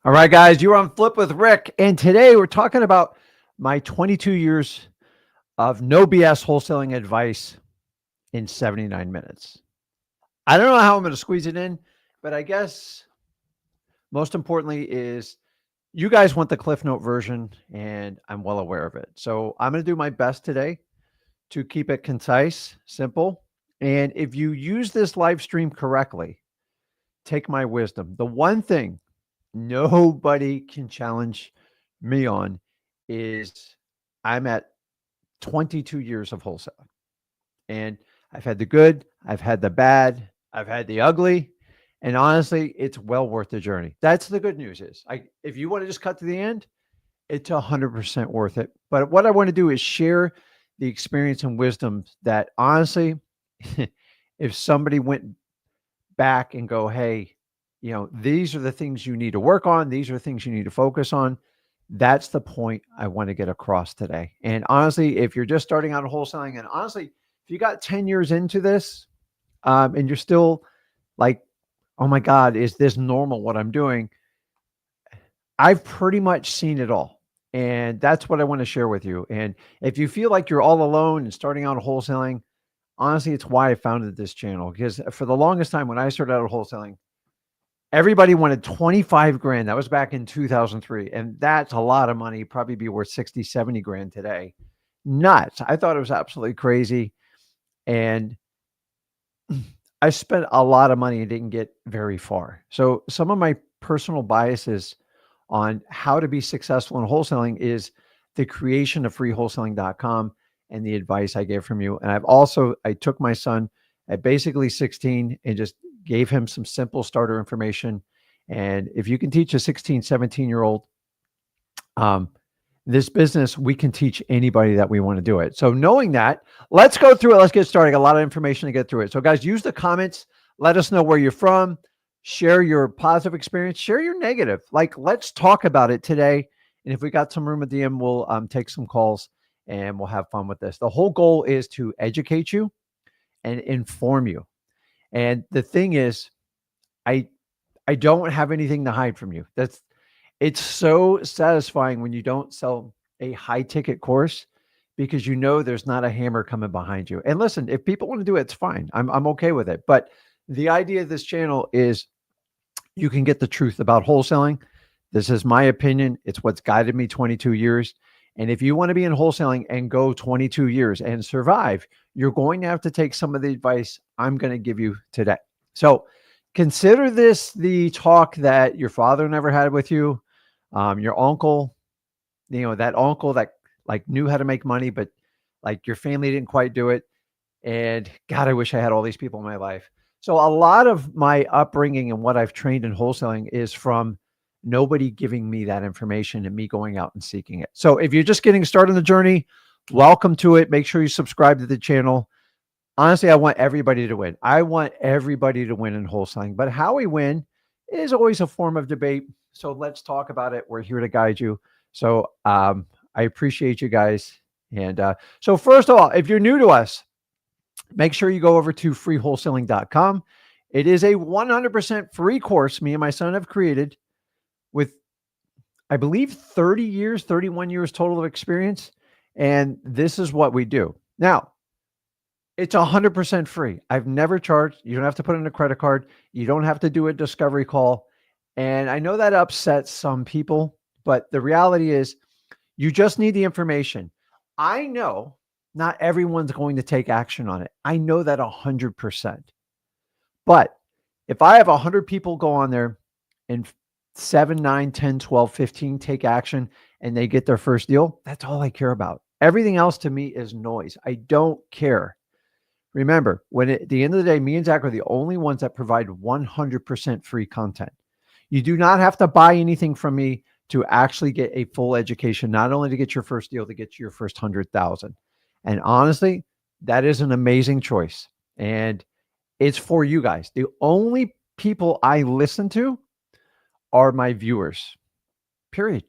All right, guys, you're on Flip with Rick. And today we're talking about my 22 years of no BS wholesaling advice in 79 minutes. I don't know how I'm going to squeeze it in, but I guess most importantly is you guys want the Cliff Note version, and I'm well aware of it. So I'm going to do my best today to keep it concise, simple. And if you use this live stream correctly, take my wisdom. The one thing nobody can challenge me on is I'm at 22 years of wholesaling. And I've had the good, I've had the bad, I've had the ugly. And honestly, it's well worth the journey. That's the good news is if you want to just cut to the end, it's 100% worth it. But what I want to do is share the experience and wisdom that honestly, if somebody went back and go, hey, these are the things you need to work on. These are the things you need to focus on. That's the point I want to get across today. And honestly, if you're just starting out wholesaling, and honestly, if you got 10 years into this, and you're still like, oh my God, is this normal what I'm doing? I've pretty much seen it all. And that's what I want to share with you. And if you feel like you're all alone and starting out wholesaling, honestly, it's why I founded this channel. Because for the longest time when I started out wholesaling, everybody wanted 25 grand. That was back in 2003. And that's a lot of money, probably be worth 60, 70 grand today. Nuts. I thought it was absolutely crazy. And I spent a lot of money and didn't get very far. So some of my personal biases on how to be successful in wholesaling is the creation of freewholesaling.com and the advice I get from you. And I took my son at basically 16 and just gave him some simple starter information. And if you can teach a 16, 17-year-old this business, we can teach anybody that we want to do it. So knowing that, let's go through it. Let's get started. A lot of information to get through it. So guys, use the comments. Let us know where you're from. Share your positive experience. Share your negative. Let's talk about it today. And if we got some room at the end, we'll take some calls and we'll have fun with this. The whole goal is to educate you and inform you. And the thing is, I don't have anything to hide from you. It's so satisfying when you don't sell a high ticket course because there's not a hammer coming behind you. And listen, if people want to do it, it's fine. I'm okay with it. But the idea of this channel is you can get the truth about wholesaling. This is my opinion. It's what's guided me 22 years. And if you want to be in wholesaling and go 22 years and survive, you're going to have to take some of the advice I'm going to give you today. So consider this the talk that your father never had with you. Your uncle, that uncle that knew how to make money, but your family didn't quite do it. And God, I wish I had all these people in my life. So a lot of my upbringing and what I've trained in wholesaling is from nobody giving me that information and me going out and seeking it. So if you're just getting started on the journey, welcome to it. Make sure you subscribe to the channel. Honestly, I want everybody to win. I want everybody to win in wholesaling, but how we win is always a form of debate. So let's talk about it. We're here to guide you. So I appreciate you guys. And so first of all, if you're new to us, make sure you go over to freewholesaling.com. It is a 100% free course me and my son have created with, I believe, 31 years total of experience. And this is what we do. Now, it's 100% free. I've never charged. You don't have to put in a credit card. You don't have to do a discovery call. And I know that upsets some people, but the reality is you just need the information. I know not everyone's going to take action on it. I know that 100%. But if I have 100 people go on there and 7, 9, 10, 12, 15 take action and they get their first deal, that's all I care about. Everything else to me is noise. I don't care. Remember, at the end of the day, me and Zach are the only ones that provide 100% free content. You do not have to buy anything from me to actually get a full education, not only to get your first deal, to get your first 100,000. And honestly, that is an amazing choice. And it's for you guys. The only people I listen to are my viewers, period.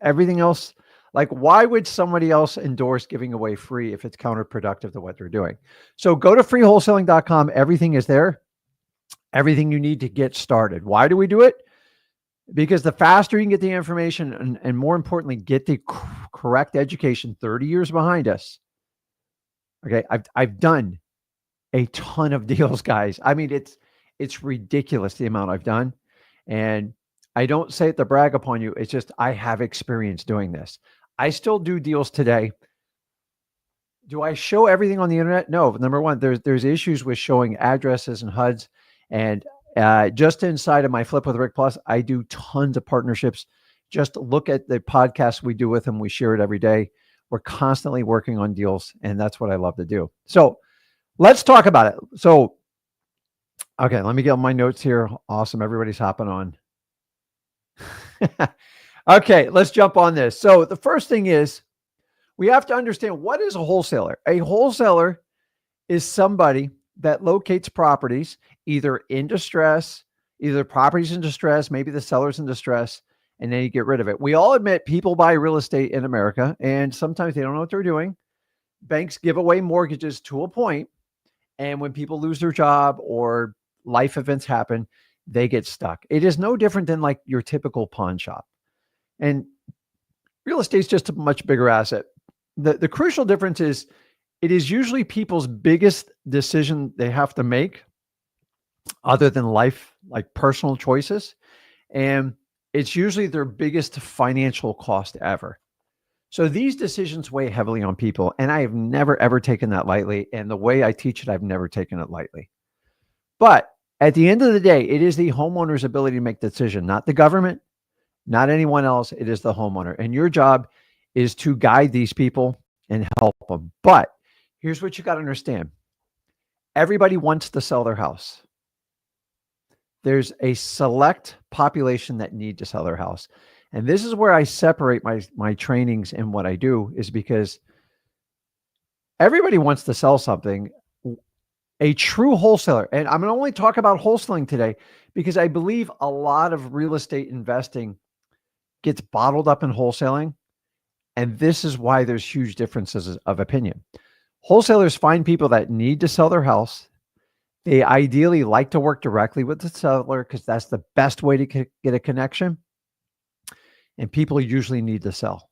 Everything else, why would somebody else endorse giving away free if it's counterproductive to what they're doing? So go to freewholesaling.com. Everything is there. Everything you need to get started. Why do we do it? because the faster you can get the information and more importantly, get the correct education, 30 years behind us. Okay. I've done a ton of deals, guys. I mean, it's ridiculous the amount I've done. And I don't say it to brag upon you. It's just, I have experience doing this. I still do deals today. Do I show everything on the internet? No. Number one, there's issues with showing addresses and HUDs. And just inside of my Flip with Rick Plus, I do tons of partnerships. Just look at the podcast we do with them. We share it every day. We're constantly working on deals, and that's what I love to do. So let's talk about it. So, okay, let me get my notes here. Awesome. Everybody's hopping on. Okay, let's jump on this. So the first thing is we have to understand, what is a wholesaler? A wholesaler is somebody that locates properties either in distress, either properties in distress, maybe the seller's in distress, and then you get rid of it. We all admit people buy real estate in America, and sometimes they don't know what they're doing. Banks give away mortgages to a point, and when people lose their job or life events happen, they get stuck. It is no different than like your typical pawn shop. And real estate is just a much bigger asset. The crucial difference is it is usually people's biggest decision they have to make other than life, like personal choices. And it's usually their biggest financial cost ever. So these decisions weigh heavily on people. And I have never, ever taken that lightly. And the way I teach it, I've never taken it lightly. But at the end of the day, it is the homeowner's ability to make the decision, not the government, not anyone else. It is the homeowner. And your job is to guide these people and help them. But here's what you got to understand. Everybody wants to sell their house. There's a select population that need to sell their house. And this is where I separate my trainings and what I do, is because everybody wants to sell something. A true wholesaler, and I'm going to only talk about wholesaling today because I believe a lot of real estate investing gets bottled up in wholesaling. And this is why there's huge differences of opinion. Wholesalers find people that need to sell their house. They ideally like to work directly with the seller because that's the best way to get a connection. And people usually need to sell.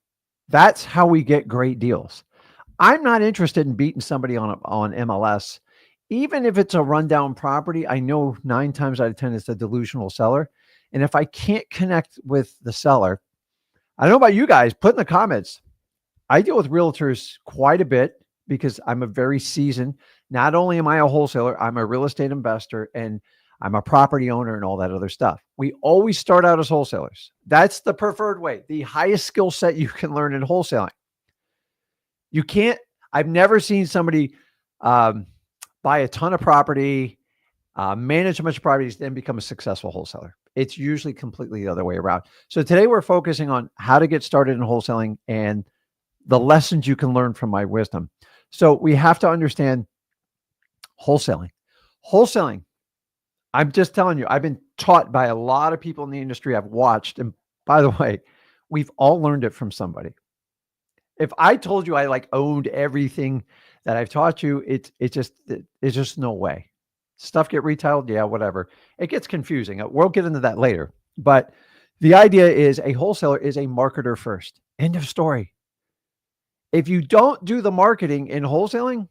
That's how we get great deals. I'm not interested in beating somebody on MLS. Even if it's a rundown property, I know 9 times out of 10 it's a delusional seller. And if I can't connect with the seller, I don't know about you guys, put in the comments. I deal with realtors quite a bit because I'm a very seasoned. Not only am I a wholesaler, I'm a real estate investor and I'm a property owner and all that other stuff. We always start out as wholesalers. That's the preferred way, the highest skill set you can learn in wholesaling. You can't, I've never seen somebody buy a ton of property, manage a bunch of properties, then become a successful wholesaler. It's usually completely the other way around. So today we're focusing on how to get started in wholesaling and the lessons you can learn from my wisdom. So we have to understand wholesaling. Wholesaling, I'm just telling you, I've been taught by a lot of people in the industry I've watched. And by the way, we've all learned it from somebody. If I told you I like owned everything that I've taught you, it's just no way. Stuff get retailed, yeah, whatever. It gets confusing. We'll get into that later. But the idea is a wholesaler is a marketer first. End of story. If you don't do the marketing in wholesaling,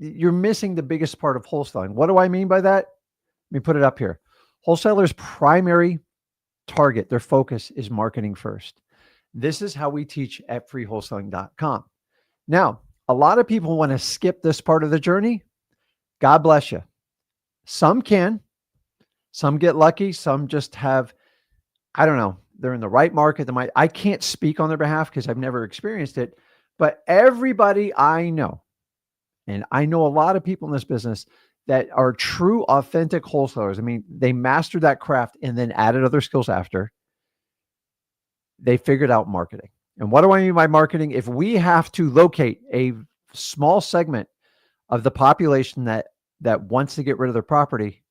you're missing the biggest part of wholesaling. What do I mean by that? Let me put it up here. Wholesalers' primary target, their focus is marketing first. This is how we teach at freewholesaling.com. Now, a lot of people want to skip this part of the journey. God bless you. Some can, some get lucky. Some just have, I don't know, they're in the right market. I can't speak on their behalf because I've never experienced it, but everybody I know, and I know a lot of people in this business that are true, authentic wholesalers. I mean, they mastered that craft and then added other skills after. They figured out marketing. And what do I mean by marketing? If we have to locate a small segment of the population that wants to get rid of their property,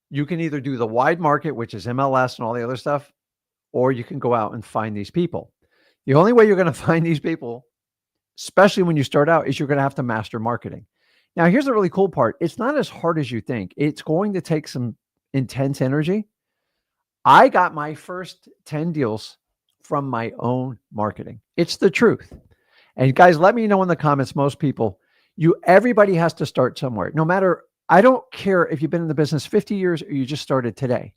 you can either do the wide market, which is MLS and all the other stuff, or you can go out and find these people. The only way you're going to find these people, especially when you start out, is you're going to have to master marketing. Now, here's the really cool part. It's not as hard as you think. It's going to take some intense energy. I got my first 10 deals from my own marketing. It's the truth. And guys, let me know in the comments, most people, everybody has to start somewhere. No matter, I don't care if you've been in the business 50 years or you just started today.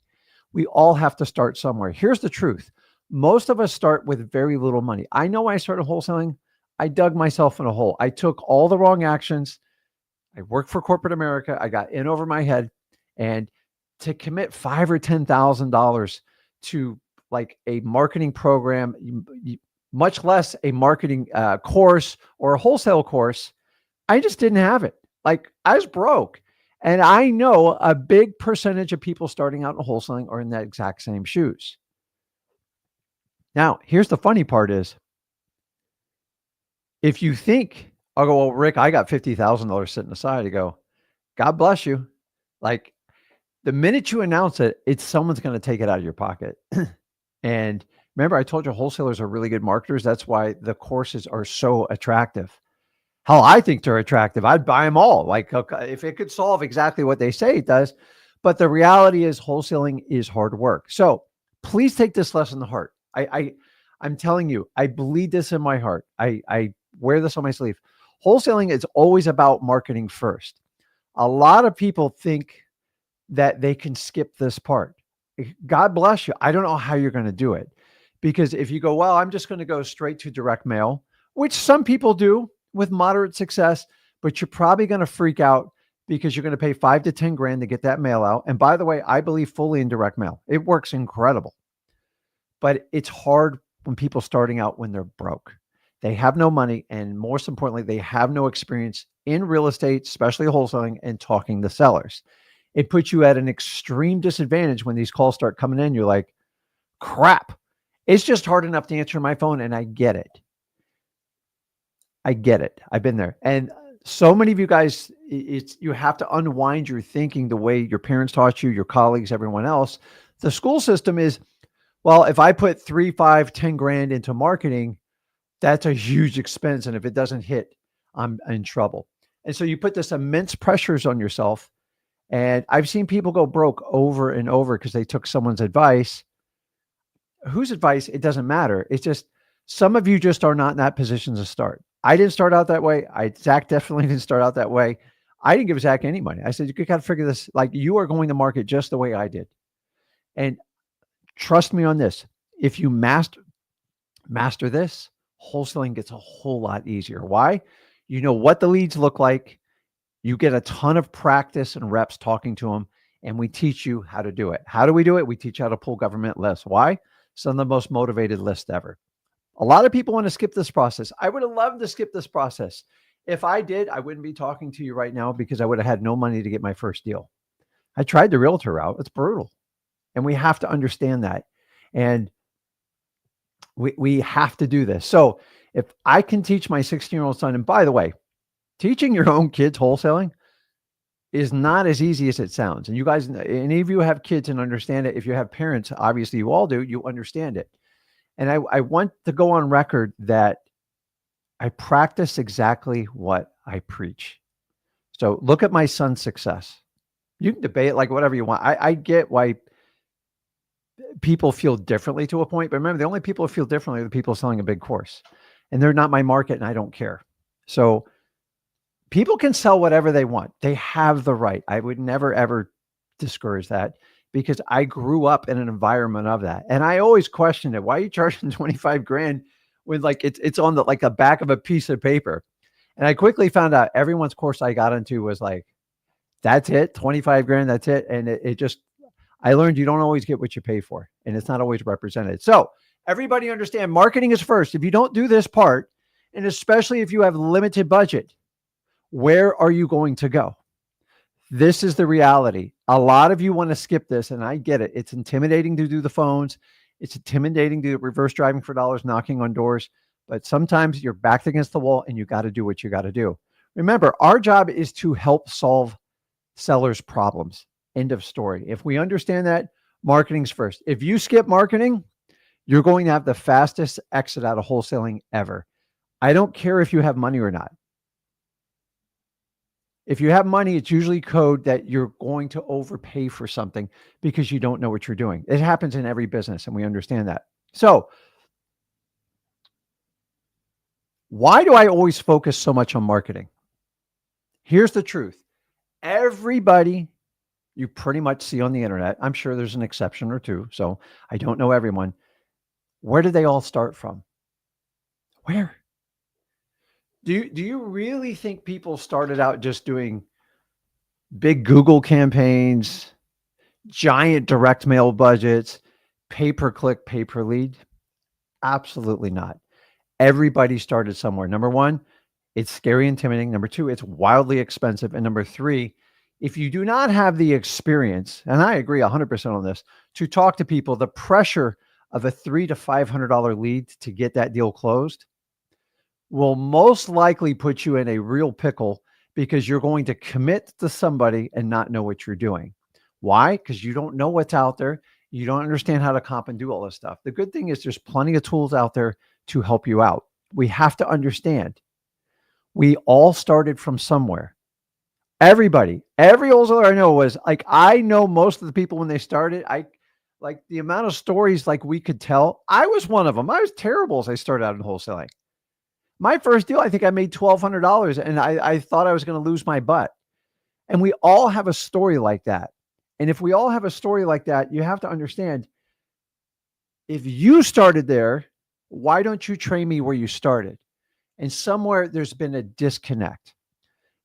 We all have to start somewhere. Here's the truth. Most of us start with very little money. I know when I started wholesaling, I dug myself in a hole. I took all the wrong actions. I worked for corporate America. I got in over my head, and to commit $5,000 or $10,000 to like a marketing program, much less a marketing course or a wholesale course, I just didn't have it. Like, I was broke. And I know a big percentage of people starting out in wholesaling are in that exact same shoes. Now, here's the funny part is, if you think, I'll go, well, Rick, I got $50,000 sitting aside, to go, God bless you. Like, the minute you announce it, someone's going to take it out of your pocket. And remember, I told you wholesalers are really good marketers. That's why the courses are so attractive. Hell, I think they're attractive. I'd buy them all. Like, if it could solve exactly what they say it does. But the reality is, wholesaling is hard work. So please take this lesson to heart. I'm telling you, I bleed this in my heart. I wear this on my sleeve. Wholesaling is always about marketing first. A lot of people think that they can skip this part. God bless you. I don't know how you're going to do it, because if you go, well, I'm just going to go straight to direct mail, which some people do with moderate success, but you're probably going to freak out because you're going to pay $5 to $10 grand to get that mail out. And by the way, I believe fully in direct mail. It works incredible, but it's hard when people starting out when they're broke. They have no money, and most importantly, they have no experience in real estate, especially wholesaling, and talking to sellers. It puts you at an extreme disadvantage when these calls start coming in. You're like, crap, it's just hard enough to answer my phone. And I get it. I get it. I've been there. And so many of you guys, you have to unwind your thinking the way your parents taught you, your colleagues, everyone else. The school system is, well, if I put 3, 5, 10 grand into marketing, that's a huge expense. And if it doesn't hit, I'm in trouble. And so you put this immense pressures on yourself. And I've seen people go broke over and over because they took someone's advice. Whose advice? It doesn't matter. It's just, some of you just are not in that position to start. I didn't start out that way. Zach definitely didn't start out that way. I didn't give Zach any money. I said, you got to figure this. Like, you are going to market just the way I did. And trust me on this. If you master this, wholesaling gets a whole lot easier. Why? You know what the leads look like. You get a ton of practice and reps talking to them, and we teach you how to do it. How do we do it? We teach you how to pull government lists. Why? Some of the most motivated lists ever. A lot of people want to skip this process. I would have loved to skip this process. If I did, I wouldn't be talking to you right now, because I would have had no money to get my first deal. I tried the realtor route. It's brutal. And we have to understand that. And we have to do this. So if I can teach my 16-year-old son, and by the way, teaching your own kids wholesaling is not as easy as it sounds. And you guys, any of you have kids and understand it. If you have parents, obviously you all do, you understand it. And I want to go on record that I practice exactly what I preach. So look at my son's success. You can debate it like whatever you want. I get why people feel differently to a point, but remember, the only people who feel differently are the people selling a big course, and they're not my market, and I don't care. So people can sell whatever they want. They have the right. I would never, ever discourage that, because I grew up in an environment of that. And I always questioned it. Why are you charging 25 grand when like it's on the back of a piece of paper? And I quickly found out everyone's course I got into was like, that's it, 25 grand, that's it. And I learned you don't always get what you pay for, and it's not always represented. So everybody understand, marketing is first. If you don't do this part, and especially if you have limited budget, where are you going to go? This is the reality. A lot of you want to skip this, and I get it. It's intimidating to do the phones. It's intimidating to do reverse driving for dollars, knocking on doors. But sometimes you're backed against the wall, and you got to do what you got to do. Remember, our job is to help solve sellers' problems. End of story. If we understand that, marketing's first. If you skip marketing, you're going to have the fastest exit out of wholesaling ever. I don't care if you have money or not. If you have money, it's usually code that you're going to overpay for something because you don't know what you're doing. It happens in every business, and we understand that. So why do I always focus so much on marketing? Here's the truth. Everybody you pretty much see on the internet, I'm sure there's an exception or two, so I don't know everyone. Where did they all start from? Where? Do you really think people started out just doing big Google campaigns, giant direct mail budgets, pay-per-click, pay-per-lead? Absolutely not. Everybody started somewhere. Number one, it's scary, intimidating. Number two, it's wildly expensive. And number three, if you do not have the experience, and I agree 100% on this, to talk to people, the pressure of a $300 to $500 lead to get that deal closed will most likely put you in a real pickle because you're going to commit to somebody and not know what you're doing. Why? Because you don't know what's out there. You don't understand how to comp and do all this stuff. The good thing is there's plenty of tools out there to help you out. We have to understand we all started from somewhere. Everybody, every wholesaler I know was like, I know most of the people when they started, like the amount of stories like we could tell. I was one of them. I was terrible as I started out in wholesaling. My first deal, I think I made $1,200 and I thought I was going to lose my butt. And we all have a story like that. And if we all have a story like that, you have to understand, if you started there, why don't you train me where you started? And somewhere there's been a disconnect.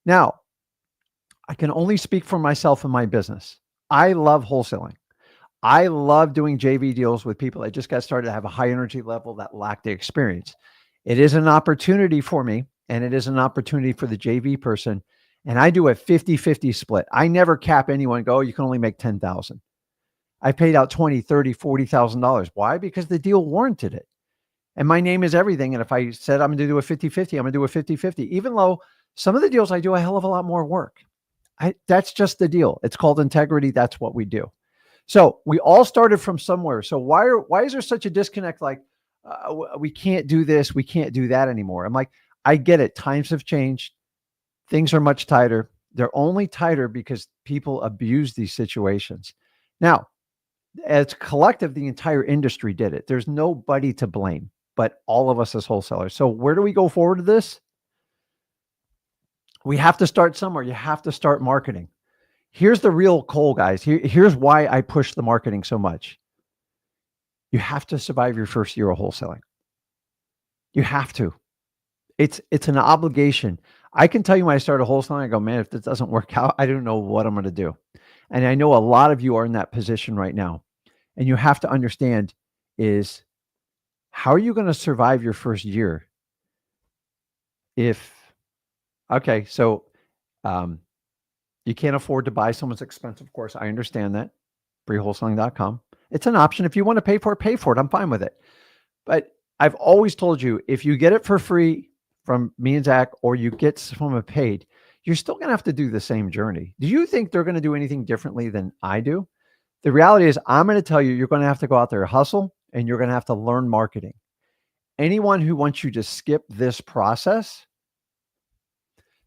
Now, I can only speak for myself and my business. I love wholesaling. I love doing JV deals with people that just got started, have a high energy level, that lack the experience. It is an opportunity for me, and it is an opportunity for the JV person. And I do a 50-50 split. I never cap anyone and go, oh, you can only make 10,000. I paid out $20,000, $30,000, $40,000. Why? Because the deal warranted it. And my name is everything. And if I said I'm going to do a 50-50, I'm going to do a 50-50, even though some of the deals I do a hell of a lot more work. That's just the deal. It's called integrity. That's what we do. So we all started from somewhere. So why is there such a disconnect? Like, we can't do this, we can't do that anymore. I'm like, I get it. Times have changed. Things are much tighter. They're only tighter because people abuse these situations. Now, as collective, the entire industry did it. There's nobody to blame but all of us as wholesalers. So where do we go forward to this? We have to start somewhere. You have to start marketing. Here's the real coal, guys. Here's why I push the marketing so much. You have to survive your first year of wholesaling. You have to. It's an obligation. I can tell you when I started wholesaling, I go, man, if this doesn't work out, I don't know what I'm going to do. And I know a lot of you are in that position right now. And you have to understand is, how are you going to survive your first year? Okay, so you can't afford to buy someone's expensive course. I understand that. Freewholesaling.com. It's an option. If you want to pay for it, pay for it. I'm fine with it. But I've always told you, if you get it for free from me and Zach, or you get from a paid, you're still going to have to do the same journey. Do you think they're going to do anything differently than I do? The reality is, I'm going to tell you, you're going to have to go out there, hustle, and you're going to have to learn marketing. Anyone who wants you to skip this process.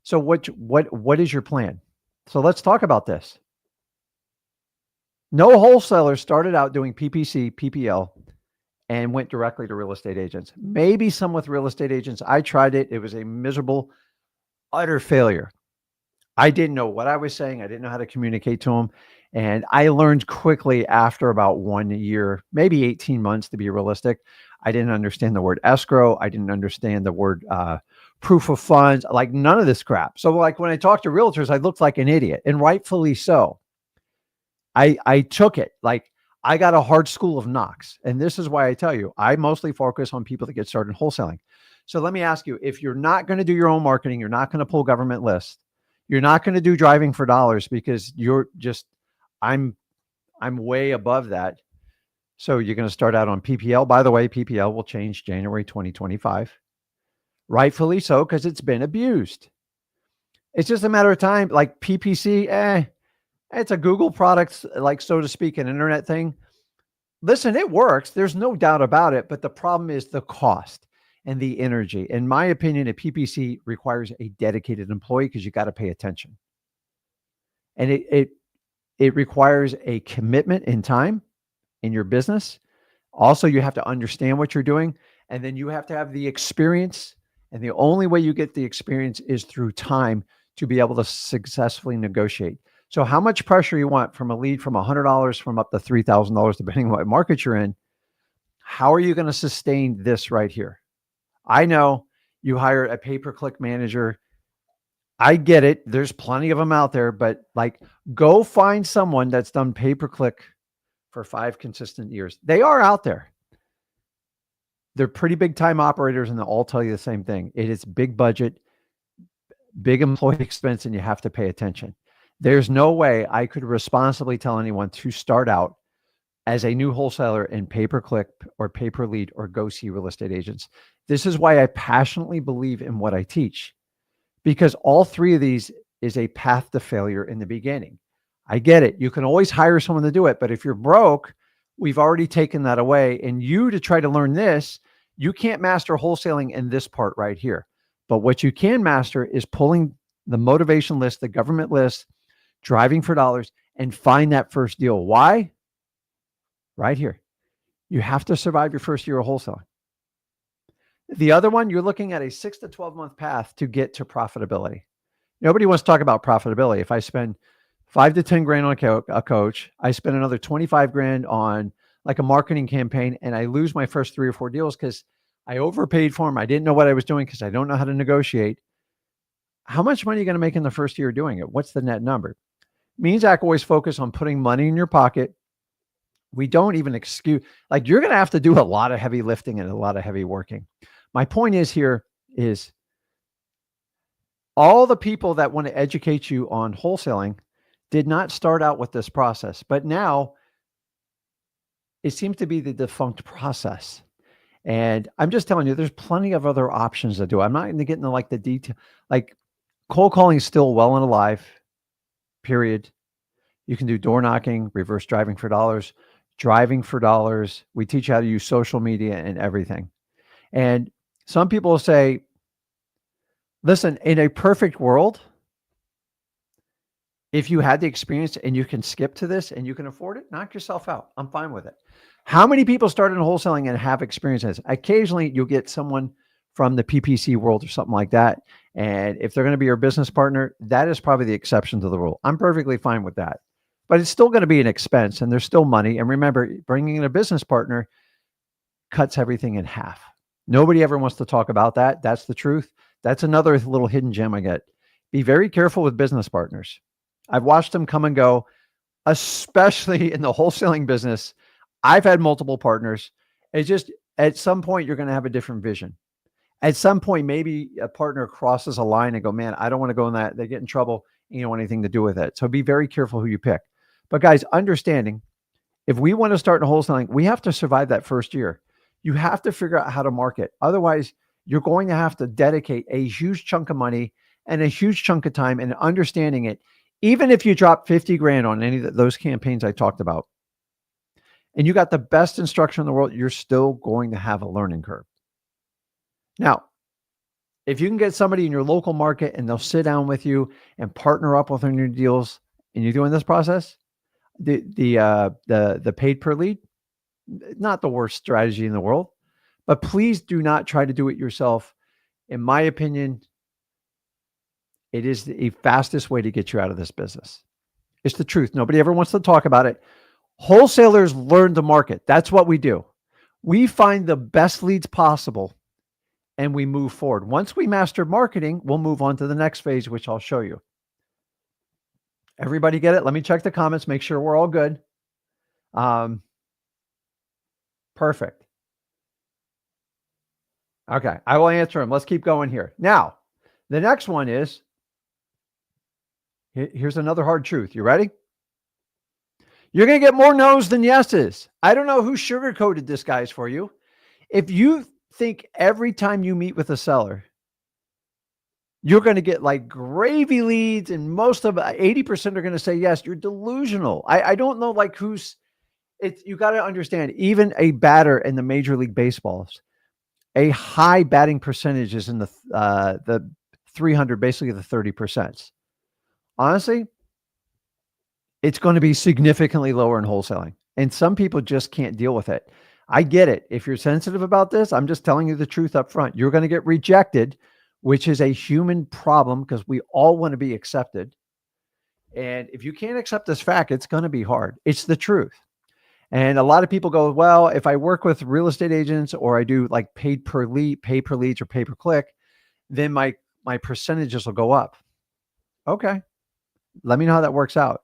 So what is your plan? So let's talk about this. No wholesaler started out doing PPC, PPL, and went directly to real estate agents. Maybe some with real estate agents. I tried it. It was a miserable, utter failure. I didn't know what I was saying. I didn't know how to communicate to them. And I learned quickly after about 1 year, maybe 18 months to be realistic. I didn't understand the word escrow. I didn't understand the word proof of funds, like none of this crap. So like when I talked to realtors, I looked like an idiot, and rightfully so. I took it. Like, I got a hard school of knocks. And this is why I tell you, I mostly focus on people that get started in wholesaling. So let me ask you, if you're not going to do your own marketing, you're not going to pull government lists, you're not going to do driving for dollars because you're just, I'm way above that. So you're going to start out on PPL. By the way, PPL will change January 2025. Rightfully so, because it's been abused. It's just a matter of time. Like PPC, it's a Google product, like, so to speak, an internet thing. Listen, it works. There's no doubt about it. But the problem is the cost and the energy. In my opinion, a PPC requires a dedicated employee because you got to pay attention. And it requires a commitment in time in your business. Also, you have to understand what you're doing, and then you have to have the experience. And the only way you get the experience is through time to be able to successfully negotiate. So how much pressure you want from a lead from $100 from up to $3,000, depending on what market you're in. How are you going to sustain this right here? I know you hire a pay-per-click manager. I get it. There's plenty of them out there, but like, go find someone that's done pay-per-click for 5 consistent years. They are out there. They're pretty big time operators, and they'll all tell you the same thing. It is big budget, big employee expense, and you have to pay attention. There's no way I could responsibly tell anyone to start out as a new wholesaler in pay-per-click or pay-per-lead or go see real estate agents. This is why I passionately believe in what I teach, because all 3 of these is a path to failure in the beginning. I get it. You can always hire someone to do it, but if you're broke, we've already taken that away. And you, to try to learn this, you can't master wholesaling in this part right here. But what you can master is pulling the motivation list, the government list, driving for dollars, and find that first deal. Why? Right here. You have to survive your first year of wholesaling. The other one, you're looking at a 6 to 12 month path to get to profitability. Nobody wants to talk about profitability. If I spend 5 to 10 grand on a coach, I spend another 25 grand on like a marketing campaign, and I lose my first 3 or 4 deals because I overpaid for them. I didn't know what I was doing because I don't know how to negotiate. How much money are you going to make in the first year doing it? What's the net number? Me and Zach always focus on putting money in your pocket. We don't even excuse, like, you're going to have to do a lot of heavy lifting and a lot of heavy working. My point is here is all the people that want to educate you on wholesaling did not start out with this process, but now it seems to be the defunct process. And I'm just telling you, there's plenty of other options to do. I'm not going to get into like the detail, like cold calling is still well and alive, period. You can do door knocking, reverse driving for dollars, driving for dollars. We teach you how to use social media and everything. And some people say, listen, in a perfect world, if you had the experience and you can skip to this and you can afford it, knock yourself out. I'm fine with it. How many people started in wholesaling and have experiences? Occasionally you'll get someone from the PPC world or something like that. And if they're going to be your business partner, that is probably the exception to the rule. I'm perfectly fine with that. But it's still going to be an expense and there's still money. And remember, bringing in a business partner cuts everything in half. Nobody ever wants to talk about that. That's the truth. That's another little hidden gem I get. Be very careful with business partners. I've watched them come and go, especially in the wholesaling business. I've had multiple partners. It's just at some point, you're going to have a different vision. At some point, maybe a partner crosses a line and go, man, I don't want to go in that. They get in trouble. And you don't want anything to do with it. So be very careful who you pick. But guys, understanding, if we want to start in wholesaling, we have to survive that first year. You have to figure out how to market. Otherwise, you're going to have to dedicate a huge chunk of money and a huge chunk of time and understanding it. Even if you drop 50 grand on any of those campaigns I talked about, and you got the best instruction in the world, you're still going to have a learning curve. Now, if you can get somebody in your local market and they'll sit down with you and partner up with your deals, and you're doing this process, the paid per lead, not the worst strategy in the world, but please do not try to do it yourself. In my opinion, it is the fastest way to get you out of this business. It's the truth. Nobody ever wants to talk about it. Wholesalers learn to market. That's what we do. We find the best leads possible and we move forward. Once we master marketing, we'll move on to the next phase, which I'll show you. Everybody get it? Let me check the comments, make sure we're all good. Perfect. Okay, I will answer them. Let's keep going here. Now, the next one is, here's another hard truth. You ready? You're going to get more no's than yeses. I don't know who sugarcoated this, guys, for you. If you think every time you meet with a seller, you're going to get like gravy leads and most of 80% are going to say yes, you're delusional. I don't know like who's, you got to understand, even a batter in the Major League Baseballs, a high batting percentage is in the 300, basically the 30%. Honestly, it's going to be significantly lower in wholesaling. And some people just can't deal with it. I get it. If you're sensitive about this, I'm just telling you the truth up front. You're going to get rejected, which is a human problem because we all want to be accepted. And if you can't accept this fact, it's going to be hard. It's the truth. And a lot of people go, well, if I work with real estate agents or I do like paid per lead, pay per leads or pay per click, then my percentages will go up. Okay. Let me know how that works out.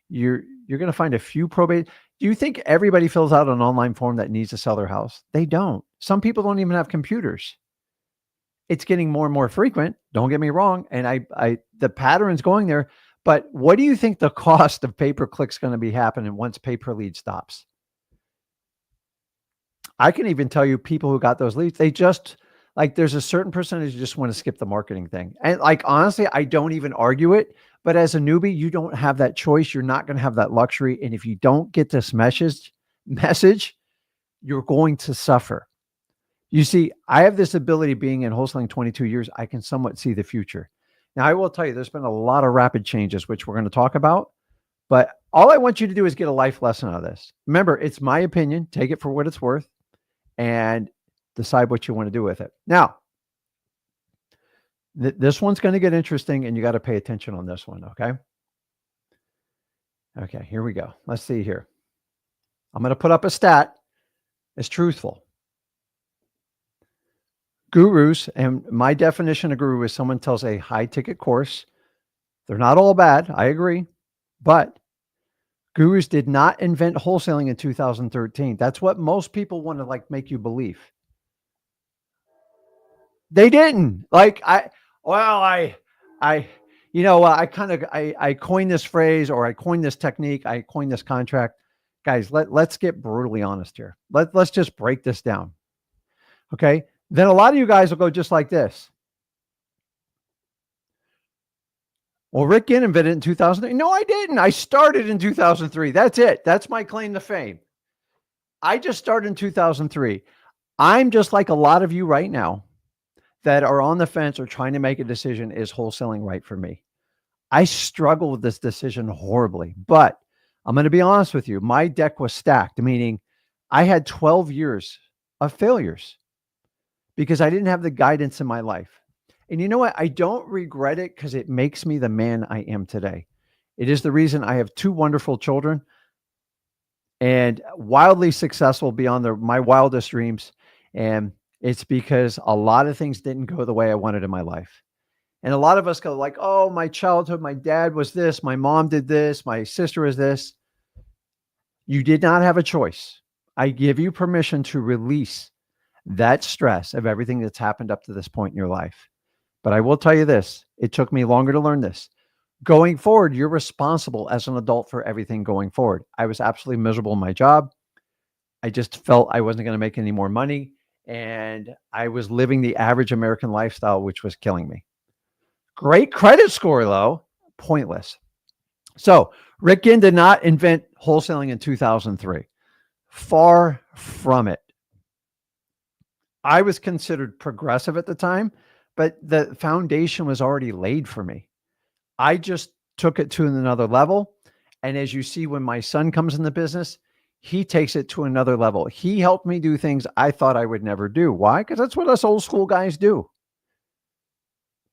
You're going to find a few probate. Do you think everybody fills out an online form that needs to sell their house? They don't. Some people don't even have computers. It's getting more and more frequent. Don't get me wrong. And the pattern's going there. But what do you think the cost of pay-per-click is going to be happening once pay-per-lead stops? I can even tell you people who got those leads, they just like, there's a certain percentage who just want to skip the marketing thing. And like, honestly, I don't even argue it. But as a newbie, you don't have that choice. You're not going to have that luxury. And if you don't get this message, you're going to suffer. You see, I have this ability being in wholesaling 22 years. I can somewhat see the future. Now, I will tell you, there's been a lot of rapid changes, which we're going to talk about. But all I want you to do is get a life lesson out of this. Remember, it's my opinion. Take it for what it's worth and decide what you want to do with it. Now, this one's going to get interesting, and you got to pay attention on this one, okay? Okay, here we go. Let's see here. I'm going to put up a stat. It's truthful. Gurus, and my definition of guru is someone tells a high-ticket course. They're not all bad, I agree, but gurus did not invent wholesaling in 2013. That's what most people want to like make you believe. They didn't. Like I coined this phrase, or I coined this technique, I coined this contract. Guys, let's get brutally honest here. Let's just break this down. Okay? Then a lot of you guys will go just like this. Well, Rick Ginn invented it in 2003. No, I didn't. I started in 2003. That's it. That's my claim to fame. I just started in 2003. I'm just like a lot of you right now that are on the fence or trying to make a decision. Is wholesaling right for me? I struggle with this decision horribly, but I'm going to be honest with you. My deck was stacked, meaning I had 12 years of failures because I didn't have the guidance in my life. And you know what? I don't regret it because it makes me the man I am today. It is the reason I have 2 wonderful children and wildly successful beyond my wildest dreams. And it's because a lot of things didn't go the way I wanted in my life. And a lot of us go like, oh, my childhood, my dad was this, my mom did this, my sister is this. You did not have a choice. I give you permission to release that stress of everything that's happened up to this point in your life. But I will tell you this, it took me longer to learn this. Going forward, you're responsible as an adult for everything going forward. I was absolutely miserable in my job. I just felt I wasn't going to make any more money. And I was living the average American lifestyle, which was killing me. Great credit score, though, pointless. So Rick Ginn did not invent wholesaling in 2003. Far from it. I was considered progressive at the time, but the foundation was already laid for me. I just took it to another level. And as you see, when my son comes in the business, he takes it to another level. He helped me do things I thought I would never do. Why? Because that's what us old school guys do.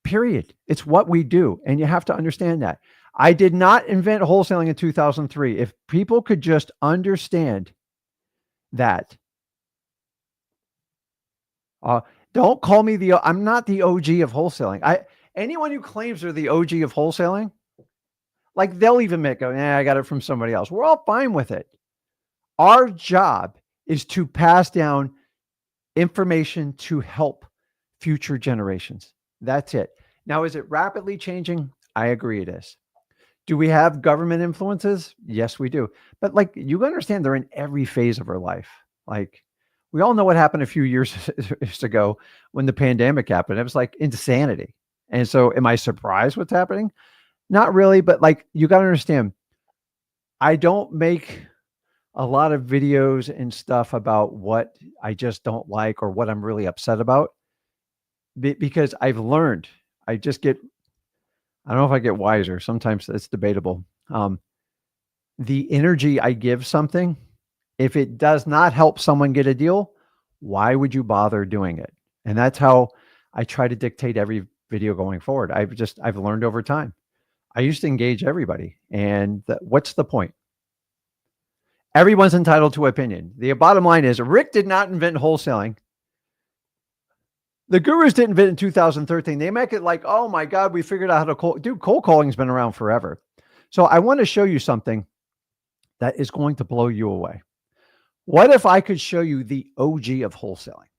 Period. It's what we do. And you have to understand that. I did not invent wholesaling in 2003. If people could just understand that. Don't call me I'm not the OG of wholesaling. Anyone who claims they're the OG of wholesaling, like they'll even admit, I got it from somebody else. We're all fine with it. Our job is to pass down information to help future generations. That's it. Now, is it rapidly changing? I agree it is. Do we have government influences? Yes, we do. But like, you understand they're in every phase of our life. Like, we all know what happened a few years ago when the pandemic happened. It was like insanity. And so am I surprised what's happening? Not really, but like, you got to understand, I don't make a lot of videos and stuff about what I just don't like or what I'm really upset about because I've learned. I don't know if I get wiser. Sometimes it's debatable. the energy I give something, if it does not help someone get a deal, why would you bother doing it? And that's how I try to dictate every video going forward. I've learned over time. I used to engage everybody. And what's the point? Everyone's entitled to opinion. The bottom line is Rick did not invent wholesaling. The gurus didn't invent it in 2013. They make it like, oh my God, we figured out how to cold. Dude, cold calling's been around forever. So I want to show you something that is going to blow you away. What if I could show you the OG of wholesaling?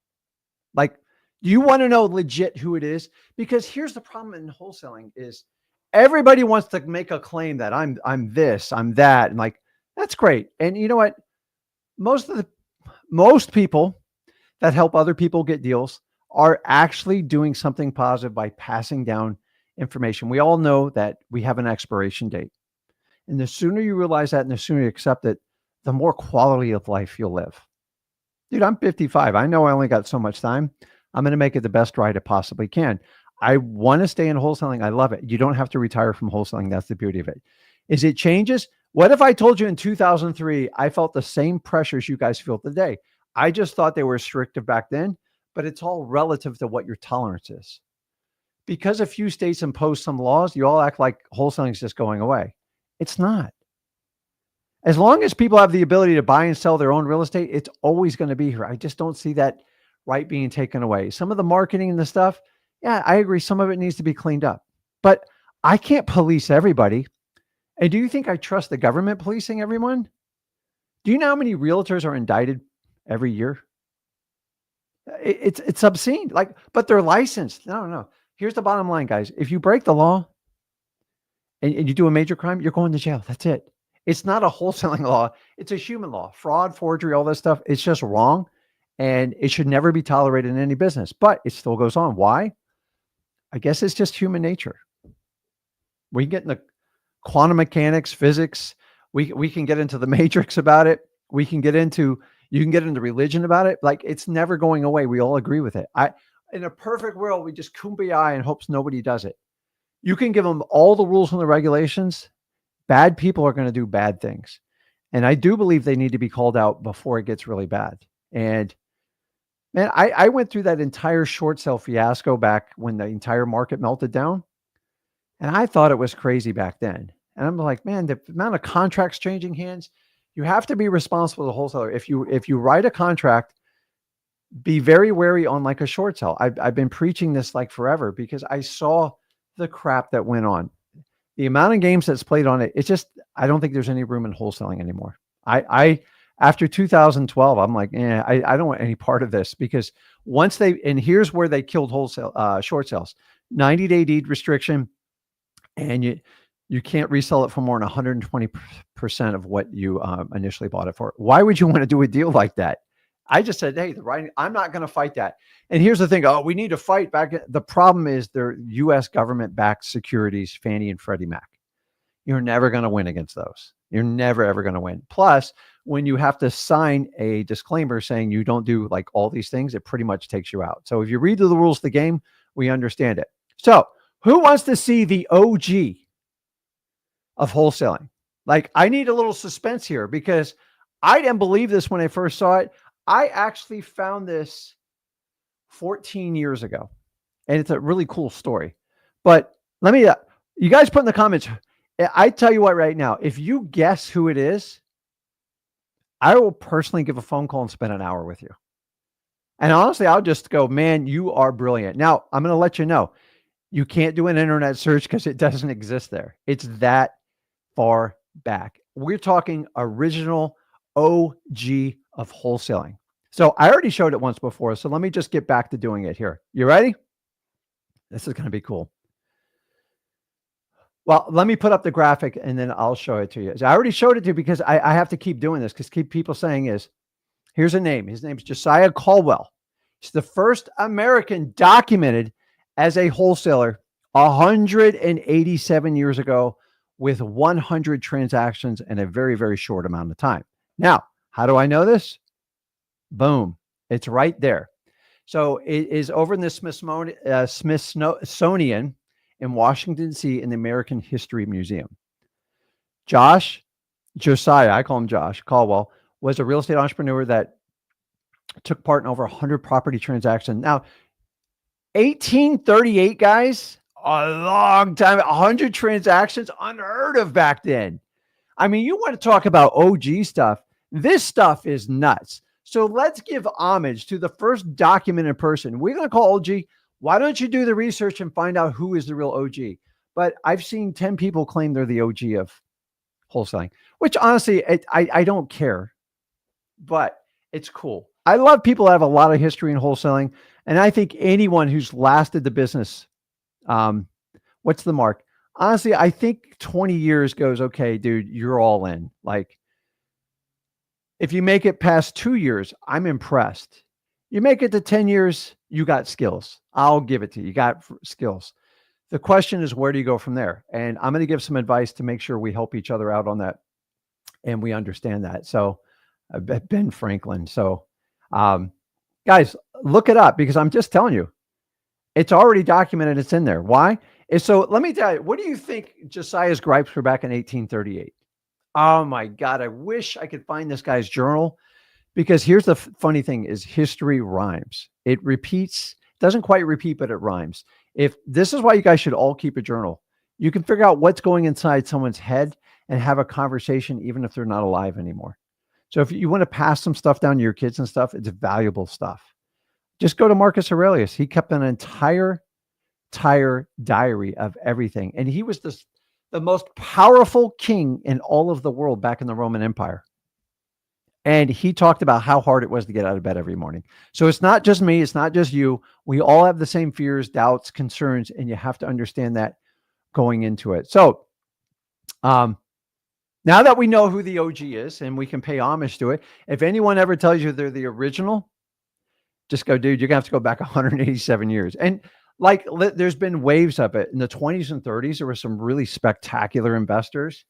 Like, do you want to know legit who it is? Because here's the problem in wholesaling is everybody wants to make a claim that I'm this, I'm that, and like, that's great. And you know what? Most people that help other people get deals are actually doing something positive by passing down information. We all know that we have an expiration date. And the sooner you realize that and the sooner you accept it, the more quality of life you'll live. Dude, I'm 55. I know I only got so much time. I'm going to make it the best ride it possibly can. I want to stay in wholesaling. I love it. You don't have to retire from wholesaling. That's the beauty of it. Is it changes? What if I told you in 2003, I felt the same pressures you guys feel today? I just thought they were restrictive back then, but it's all relative to what your tolerance is. Because a few states impose some laws, you all act like wholesaling is just going away. It's not. As long as people have the ability to buy and sell their own real estate, it's always going to be here. I just don't see that right being taken away. Some of the marketing and the stuff, yeah, I agree. Some of it needs to be cleaned up, but I can't police everybody. And do you think I trust the government policing everyone? Do you know how many realtors are indicted every year? It's obscene. Like, but they're licensed. No. Here's the bottom line, guys. If you break the law and you do a major crime, you're going to jail. That's it. It's not a wholesaling law. It's a human law. Fraud, forgery, all this stuff. It's just wrong. And it should never be tolerated in any business, but it still goes on. Why? I guess it's just human nature. We can get into quantum mechanics, physics. We can get into the matrix about it. You can get into religion about it. Like, it's never going away. We all agree with it. In a perfect world, we just kumbaya and hopes nobody does it. You can give them all the rules and the regulations. Bad people are going to do bad things. And I do believe they need to be called out before it gets really bad. And man, I went through that entire short sale fiasco back when the entire market melted down. And I thought it was crazy back then. And I'm like, man, the amount of contracts changing hands, you have to be responsible as a wholesaler. If you write a contract, be very wary on like a short sale. I've been preaching this like forever because I saw the crap that went on. The amount of games that's played on it, it's just, I don't think there's any room in wholesaling anymore. After 2012, I'm like, I don't want any part of this, because and here's where they killed wholesale, short sales, 90-day deed restriction. And you can't resell it for more than 120% of what you initially bought it for. Why would you want to do a deal like that? I just said, hey, I'm not going to fight that. And here's the thing. Oh, we need to fight back. The problem is they're U.S. government-backed securities, Fannie and Freddie Mac. You're never going to win against those. You're never, ever going to win. Plus, when you have to sign a disclaimer saying you don't do like all these things, it pretty much takes you out. So if you read the rules of the game, we understand it. So who wants to see the OG of wholesaling? Like, I need a little suspense here because I didn't believe this when I first saw it. I actually found this 14 years ago, and it's a really cool story. But let me, you guys put in the comments, I tell you what right now, if you guess who it is, I will personally give a phone call and spend an hour with you. And honestly, I'll just go, man, you are brilliant. Now, I'm going to let you know, you can't do an internet search because it doesn't exist there. It's that far back. We're talking original OG of wholesaling. So I already showed it once before. So let me just get back to doing it here. You ready? This is going to be cool. Well, let me put up the graphic and then I'll show it to you. So I already showed it to you because I have to keep doing this because keep people saying is, here's a name. His name is Josiah Caldwell. He's the first American documented as a wholesaler 187 years ago with 100 transactions in a very, very short amount of time. Now, how do I know this? Boom. It's right there. So it is over in the Smithsonian in Washington, D.C. in the American History Museum. Josh, Josiah, I call him Josh Caldwell, was a real estate entrepreneur that took part in over 100 property transactions. Now, 1838, guys, a long time, 100 transactions, unheard of back then. I mean, you want to talk about OG stuff. This stuff is nuts. So let's give homage to the first documented person. We're going to call OG. Why don't you do the research and find out who is the real OG? But I've seen 10 people claim they're the OG of wholesaling, which honestly, I don't care, but it's cool. I love people that have a lot of history in wholesaling. And I think anyone who's lasted the business, what's the mark? Honestly, I think 20 years goes, okay, dude, you're all in. Like, if you make it past 2 years, I'm impressed. You make it to 10 years, you got skills. I'll give it to you. You got skills. The question is, where do you go from there? And I'm going to give some advice to make sure we help each other out on that and we understand that. So, Ben Franklin. So, guys, look it up because I'm just telling you, it's already documented. It's in there. Why? So let me tell you, what do you think Josiah's gripes were back in 1838? Oh my God. I wish I could find this guy's journal, because here's the funny thing is history rhymes. It repeats, doesn't quite repeat, but it rhymes. If this is why you guys should all keep a journal, you can figure out what's going inside someone's head and have a conversation, even if they're not alive anymore. So if you want to pass some stuff down to your kids and stuff, it's valuable stuff. Just go to Marcus Aurelius. He kept an entire diary of everything. And he was the most powerful king in all of the world back in the Roman Empire. And he talked about how hard it was to get out of bed every morning. So it's not just me. It's not just you. We all have the same fears, doubts, concerns, and you have to understand that going into it. So now that we know who the OG is and we can pay homage to it, if anyone ever tells you they're the original, just go, dude, you're going to have to go back 187 years. And like, there's been waves of it. In the 20s and 30s, there were some really spectacular investors.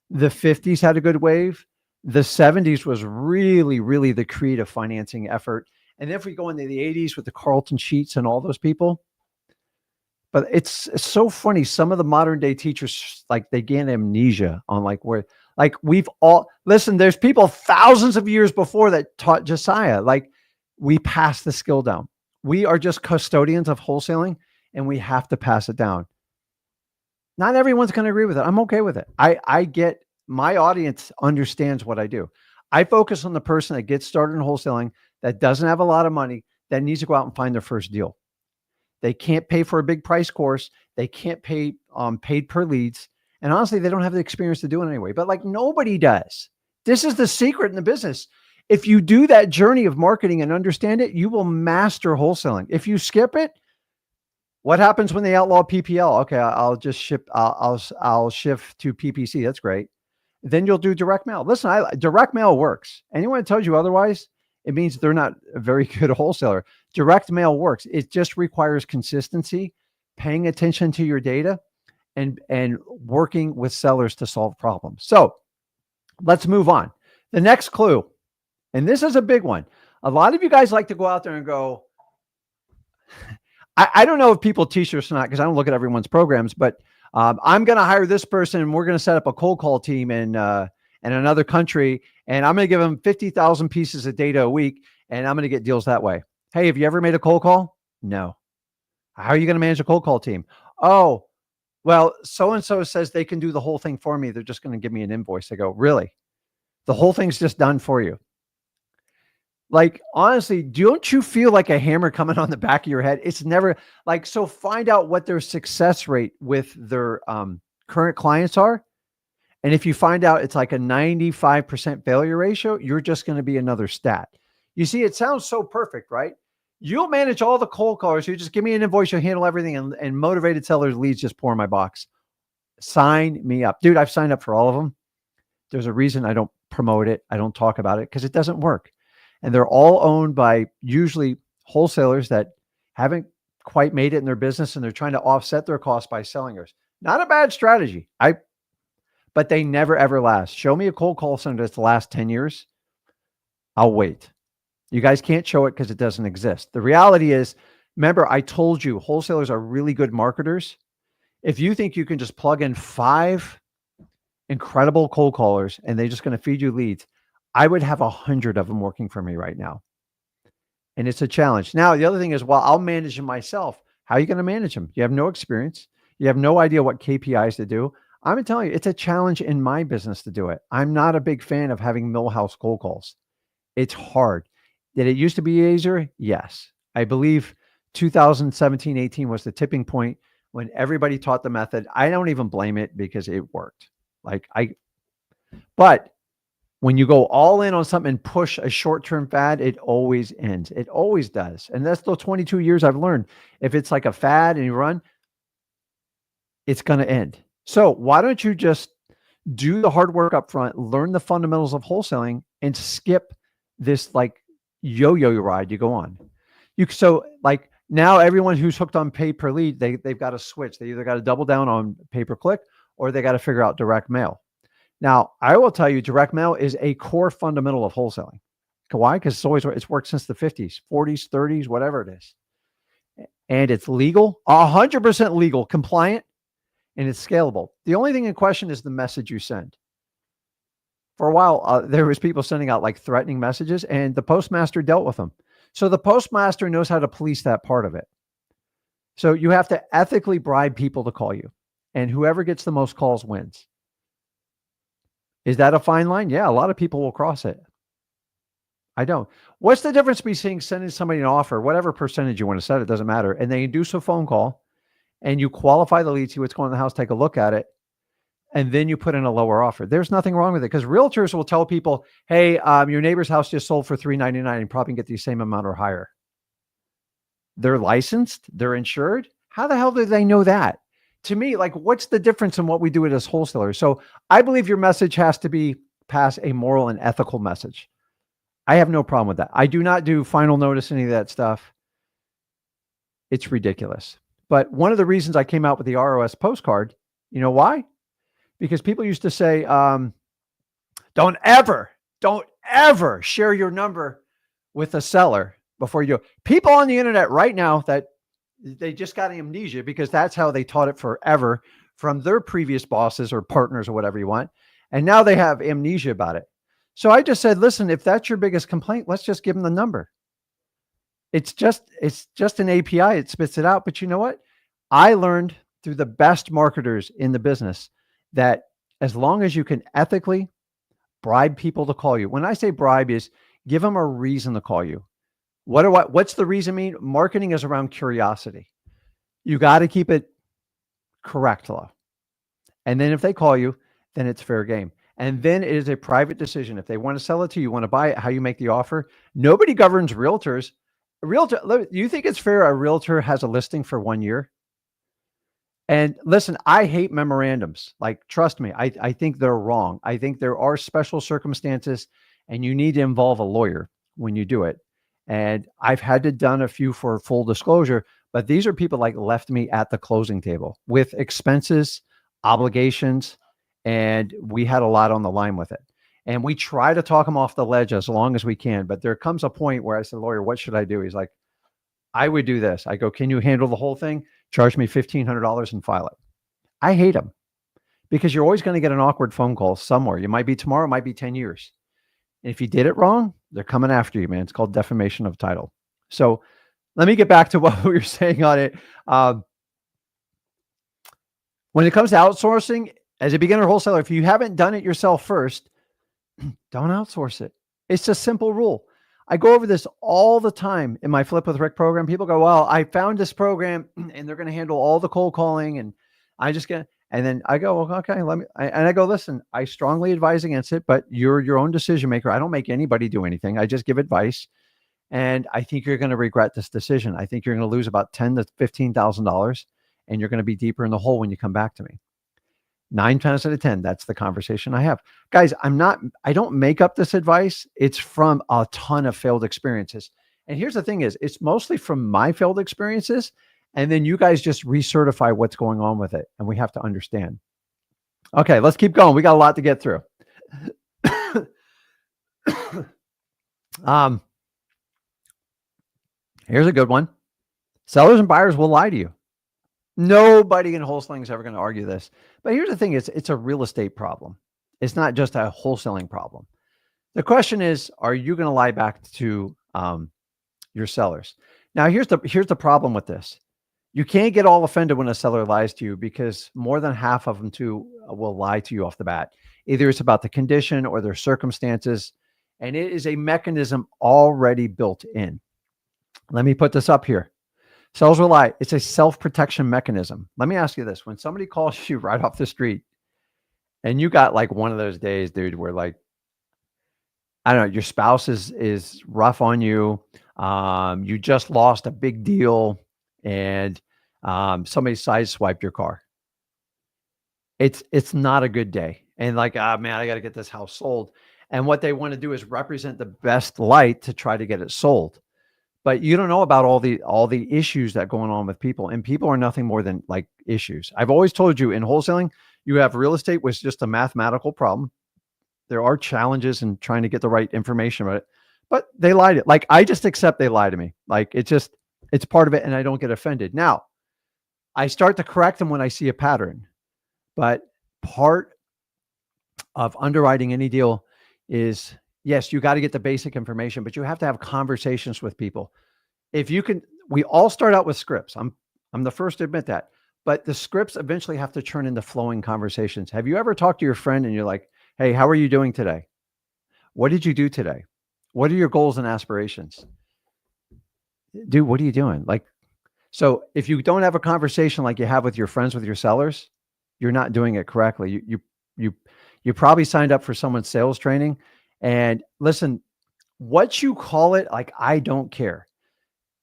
The 50s had a good wave. The 70s was really, really the creative financing effort. And if we go into the 80s with the Carlton Sheets and all those people, but it's so funny. Some of the modern day teachers, like, they gain amnesia on like where, like, we've all, listen, there's people thousands of years before that taught Josiah. Like, we pass the skill down. We are just custodians of wholesaling and we have to pass it down. Not everyone's going to agree with it. I'm okay with it. I get, my audience understands what I do. I focus on the person that gets started in wholesaling, that doesn't have a lot of money, that needs to go out and find their first deal. They can't pay for a big price course. They can't pay paid per leads. And honestly, they don't have the experience to do it anyway, but like, nobody does. This is the secret in the business. If you do that journey of marketing and understand it, you will master wholesaling. If you skip it, what happens when they outlaw PPL? Okay, I'll just ship, I'll shift to PPC. That's great. Then you'll do direct mail. Listen, direct mail works. Anyone that tells you otherwise, it means they're not a very good wholesaler. Direct mail works. It just requires consistency, paying attention to your data, and working with sellers to solve problems. So let's move on. The next clue, and this is a big one. A lot of you guys like to go out there and go, I don't know if people teach this or not, because I don't look at everyone's programs, but I'm going to hire this person and we're going to set up a cold call team in another country. And I'm going to give them 50,000 pieces of data a week. And I'm going to get deals that way. Hey, have you ever made a cold call? No. How are you going to manage a cold call team? Oh, well, so-and-so says they can do the whole thing for me. They're just going to give me an invoice. I go, really? The whole thing's just done for you. Like, honestly, don't you feel like a hammer coming on the back of your head? It's never like, so find out what their success rate with their current clients are. And if you find out it's like a 95% failure ratio, you're just going to be another stat. You see, it sounds so perfect, right? You'll manage all the cold callers. You just give me an invoice, you'll handle everything, and motivated sellers leads just pour in my box. Sign me up. Dude, I've signed up for all of them. There's a reason I don't promote it. I don't talk about it because it doesn't work. And they're all owned by usually wholesalers that haven't quite made it in their business, and they're trying to offset their costs by selling yours. Not a bad strategy. But they never ever last. Show me a cold call center that's the last 10 years. I'll wait. You guys can't show it because it doesn't exist. The reality is, remember, I told you wholesalers are really good marketers. If you think you can just plug in 5 incredible cold callers, and they're just going to feed you leads, I would have 100 of them working for me right now. And it's a challenge. Now, the other thing is, well, I'll manage them myself. How are you going to manage them? You have no experience. You have no idea what KPIs to do. I'm telling you, it's a challenge in my business to do it. I'm not a big fan of having millhouse cold calls. It's hard. Did it used to be easier? Yes. I believe 2017, 18 was the tipping point when everybody taught the method. I don't even blame it because it worked. But when you go all in on something and push a short-term fad, it always ends. It always does. And that's the 22 years I've learned. If it's like a fad and you run, it's going to end. So why don't you just do the hard work up front, learn the fundamentals of wholesaling, and skip this like yo-yo ride you go on. So like now everyone who's hooked on pay per lead, they've got to switch. They either got to double down on pay per click or they got to figure out direct mail. Now, I will tell you, direct mail is a core fundamental of wholesaling. Why? Because it's worked since the 50s, 40s, 30s, whatever it is. And it's legal, 100% legal, compliant, and it's scalable. The only thing in question is the message you send. For a while, there was people sending out like threatening messages, and the postmaster dealt with them. So the postmaster knows how to police that part of it. So you have to ethically bribe people to call you, and whoever gets the most calls wins. Is that a fine line? Yeah, a lot of people will cross it. I don't. What's the difference between sending somebody an offer, whatever percentage you want to set, it doesn't matter, and they induce a phone call, and you qualify the lead, see what's going on in the house, take a look at it, and then you put in a lower offer. There's nothing wrong with it because realtors will tell people, hey, your neighbor's house just sold for $399 and probably get the same amount or higher. They're licensed, they're insured. How the hell do they know that? To me, like, what's the difference in what we do it as wholesalers? So I believe your message has to be pass a moral and ethical message. I have no problem with that. I do not do final notice, any of that stuff. It's ridiculous. But one of the reasons I came out with the ROS postcard, you know why? Because people used to say, don't ever share your number with a seller before you do. People on the internet right now that they just got amnesia because that's how they taught it forever from their previous bosses or partners or whatever you want. And now they have amnesia about it. So I just said, listen, if that's your biggest complaint, let's just give them the number. It's just an API. It spits it out. But you know what? I learned through the best marketers in the business that as long as you can ethically bribe people to call you, when I say bribe is give them a reason to call you. What's the reason mean? Marketing is around curiosity. You got to keep it correct, though. And then if they call you, then it's fair game. And then it is a private decision. If they want to sell it to you, you want to buy it, how you make the offer. Nobody governs realtors. You think it's fair a realtor has a listing for 1 year? And listen, I hate memorandums. Like, trust me, I think they're wrong. I think there are special circumstances and you need to involve a lawyer when you do it. And I've had to done a few for full disclosure, but these are people like left me at the closing table with expenses, obligations, and we had a lot on the line with it. And we try to talk them off the ledge as long as we can. But there comes a point where I said, lawyer, what should I do? He's like, I would do this. I go, can you handle the whole thing? Charge me $1,500 and file it. I hate them because you're always going to get an awkward phone call somewhere. You might be tomorrow, it might be 10 years. And if you did it wrong, they're coming after you, man. It's called defamation of title. So let me get back to what we were saying on it. When it comes to outsourcing, as a beginner wholesaler, if you haven't done it yourself first, don't outsource it. It's a simple rule. I go over this all the time in my Flip with Rick program. People go, well, I found this program and they're going to handle all the cold calling. And I just get, and then I go, well, okay, I go, listen, I strongly advise against it, but you're your own decision maker. I don't make anybody do anything. I just give advice. And I think you're going to regret this decision. I think you're going to lose about $10,000 to $15,000 and you're going to be deeper in the hole when you come back to me. 9 times out of 10, that's the conversation I have. Guys, I don't make up this advice. It's from a ton of failed experiences. And here's the thing is, it's mostly from my failed experiences. And then you guys just recertify what's going on with it. And we have to understand. Okay, let's keep going. We got a lot to get through. Here's a good one. Sellers and buyers will lie to you. Nobody in wholesaling is ever going to argue this. But here's the thing, it's a real estate problem. It's not just a wholesaling problem. The question is, are you going to lie back to your sellers? Now, here's the problem with this. You can't get all offended when a seller lies to you, because more than half of them too will lie to you off the bat. Either it's about the condition or their circumstances, and it is a mechanism already built in. Let me put this up here. Sellers will lie. It's a self-protection mechanism. Let me ask you this. When somebody calls you right off the street and you got like one of those days, dude, where like, I don't know, your spouse is rough on you. You just lost a big deal and somebody sideswiped your car. It's not a good day. And like, man, I got to get this house sold. And what they want to do is represent the best light to try to get it sold. But you don't know about all the issues that going on with people, and people are nothing more than like issues. I've always told you, in wholesaling, you have real estate was just a mathematical problem. There are challenges in trying to get the right information about it, but they lied it. Like, I just accept they lie to me. Like, it's part of it, and I don't get offended. Now, I start to correct them when I see a pattern, but part of underwriting any deal is, yes, you got to get the basic information, but you have to have conversations with people. If you can, we all start out with scripts. I'm the first to admit that, but the scripts eventually have to turn into flowing conversations. Have you ever talked to your friend and you're like, hey, how are you doing today? What did you do today? What are your goals and aspirations? Dude, what are you doing? Like, so if you don't have a conversation like you have with your friends, with your sellers, you're not doing it correctly. You probably signed up for someone's sales training. And listen, what you call it, like, I don't care.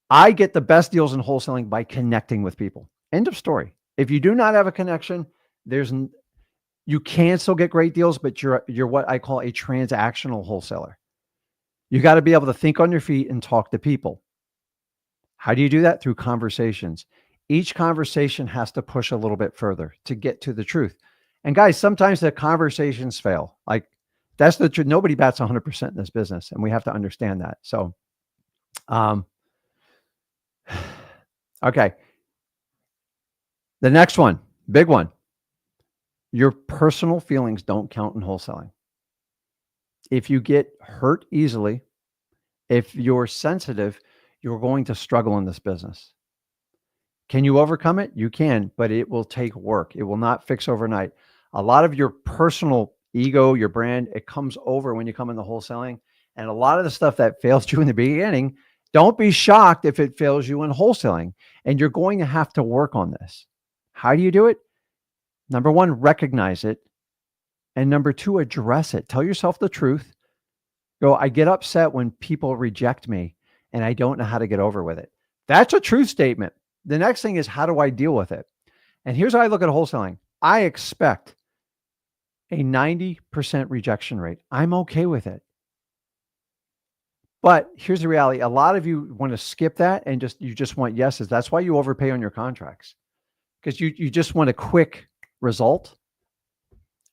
I get the best deals in wholesaling by connecting with people. End of story. If you do not have a connection, you can still get great deals, but you're what I call a transactional wholesaler. You got to be able to think on your feet and talk to people. How do you do that? Through conversations. Each conversation has to push a little bit further to get to the truth. And guys, sometimes the conversations fail. Like, that's the truth. Nobody bats 100% in this business, and we have to understand that. So, okay. The next one, big one. Your personal feelings don't count in wholesaling. If you get hurt easily, if you're sensitive, you're going to struggle in this business. Can you overcome it? You can, but it will take work. It will not fix overnight. A lot of your personal ego, your brand, it comes over when you come into wholesaling. And a lot of the stuff that fails you in the beginning, don't be shocked if it fails you in wholesaling. And you're going to have to work on this. How do you do it? Number one, recognize it. And number two, address it. Tell yourself the truth. Go, I get upset when people reject me and I don't know how to get over with it. That's a truth statement. The next thing is, how do I deal with it? And here's how I look at wholesaling. I expect a 90% rejection rate. I'm okay with it. But here's the reality. A lot of you want to skip that and you just want yeses. That's why you overpay on your contracts, because you just want a quick result,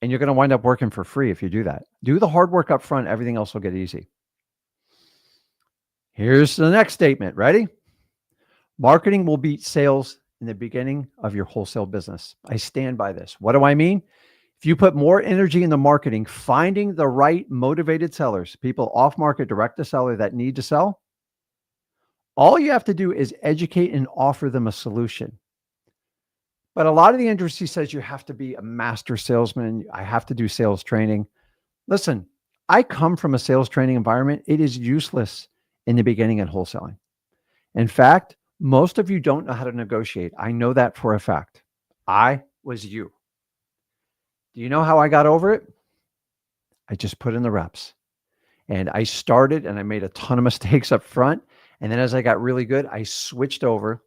and you're going to wind up working for free if you do that. Do the hard work up front. Everything else will get easy. Here's the next statement. Ready? Marketing will beat sales in the beginning of your wholesale business. I stand by this. What do I mean? If you put more energy into marketing, finding the right motivated sellers, people off market, direct to seller that need to sell, all you have to do is educate and offer them a solution. But a lot of the industry says you have to be a master salesman. I have to do sales training. Listen, I come from a sales training environment. It is useless in the beginning in wholesaling. In fact, most of you don't know how to negotiate. I know that for a fact. I was you. Do you know how I got over it? I just put in the reps. And I started and I made a ton of mistakes up front. And then as I got really good, I switched over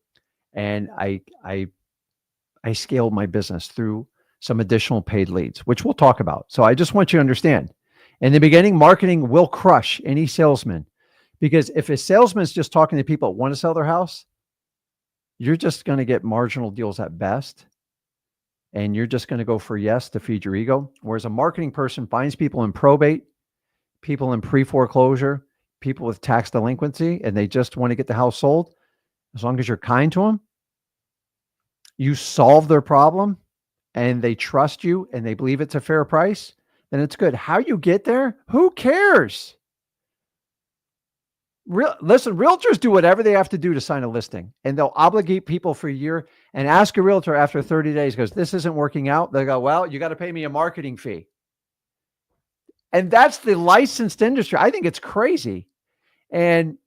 and I scaled my business through some additional paid leads, which we'll talk about. So I just want you to understand, in the beginning, marketing will crush any salesman, because if a salesman is just talking to people that want to sell their house, you're just going to get marginal deals at best. And you're just going to go for yes to feed your ego. Whereas a marketing person finds people in probate, people in pre-foreclosure, people with tax delinquency, and they just want to get the house sold. As long as you're kind to them, you solve their problem and they trust you and they believe it's a fair price, then it's good. How you get there, who cares? Listen, realtors do whatever they have to do to sign a listing, and they'll obligate people for a year and ask a realtor after 30 days, goes, this isn't working out. They go, well, you got to pay me a marketing fee. And that's the licensed industry. I think it's crazy. And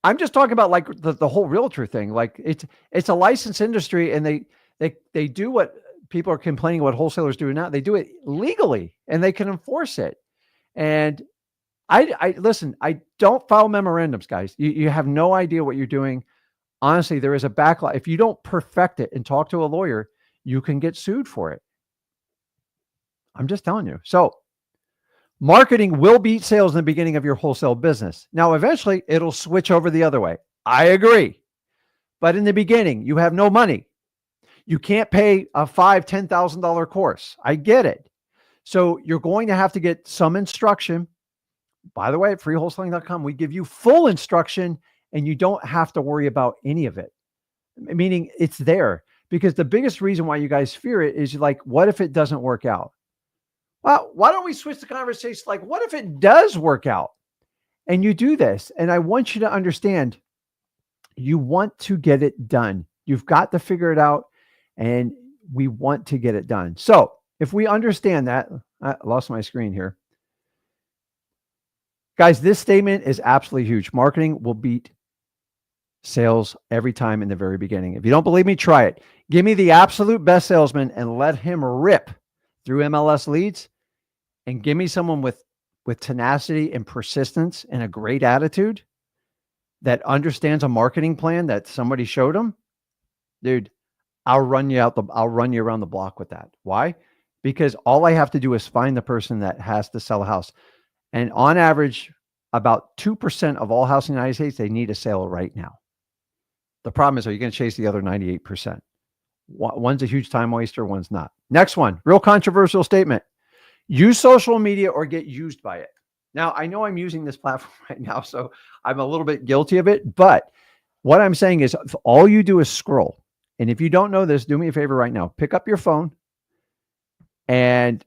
I'm just talking about like the whole realtor thing. Like it's a licensed industry, and they do what people are complaining what wholesalers do now. They do it legally and they can enforce it. And I listen, I don't file memorandums, guys. You have no idea what you're doing. Honestly, there is a backlog. If you don't perfect it and talk to a lawyer, you can get sued for it. I'm just telling you. So marketing will beat sales in the beginning of your wholesale business. Now, eventually it'll switch over the other way. I agree. But in the beginning, you have no money. You can't pay a $5,000, $10,000 course. I get it. So you're going to have to get some instruction. By the way, at freewholesaling.com, we give you full instruction and you don't have to worry about any of it. Meaning it's there, because the biggest reason why you guys fear it is like, what if it doesn't work out? Well, why don't we switch the conversation? Like, what if it does work out and you do this? And I want you to understand, you want to get it done. You've got to figure it out, and we want to get it done. So if we understand that, I lost my screen here. Guys, this statement is absolutely huge. Marketing will beat sales every time in the very beginning. If you don't believe me, try it. Give me the absolute best salesman and let him rip through MLS leads, and give me someone with tenacity and persistence and a great attitude that understands a marketing plan that somebody showed them. Dude, I'll run you around the block with that. Why? Because all I have to do is find the person that has to sell a house. And on average, about 2% of all houses in the United States, they need a sale right now. The problem is, are you going to chase the other 98%? One's a huge time waster, one's not. Next one, real controversial statement. Use social media or get used by it. Now, I know I'm using this platform right now, so I'm a little bit guilty of it. But what I'm saying is, if all you do is scroll. And if you don't know this, do me a favor right now. Pick up your phone. And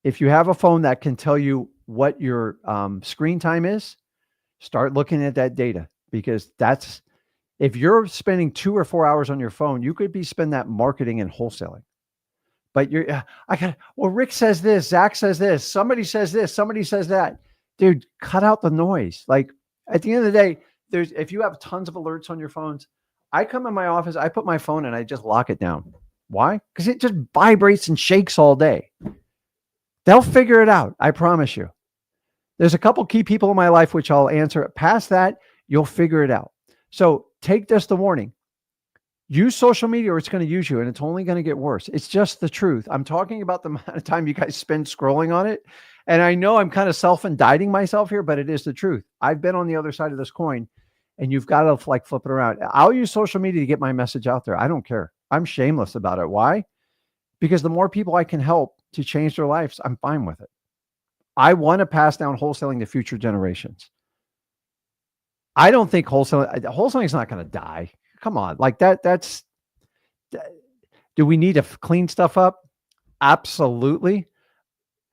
if you have a phone that can tell you what your screen time is, start looking at that data, because if you're spending 2 or 4 hours on your phone, you could be spending that marketing and wholesaling. But Rick says this, Zach says this, somebody says this, somebody says that. Dude, cut out the noise. Like, at the end of the day, if you have tons of alerts on your phones, I come in my office, I put my phone and I just lock it down. Why? Because it just vibrates and shakes all day. They'll figure it out. I promise you. There's a couple key people in my life, which I'll answer. Past that, you'll figure it out. So take this the warning. Use social media or it's going to use you, and it's only going to get worse. It's just the truth. I'm talking about the amount of time you guys spend scrolling on it. And I know I'm kind of self-indicting myself here, but it is the truth. I've been on the other side of this coin, and you've got to like flip it around. I'll use social media to get my message out there. I don't care. I'm shameless about it. Why? Because the more people I can help to change their lives, I'm fine with it. I want to pass down wholesaling to future generations. I don't think wholesaling is not going to die. Come on. Like do we need to clean stuff up? Absolutely.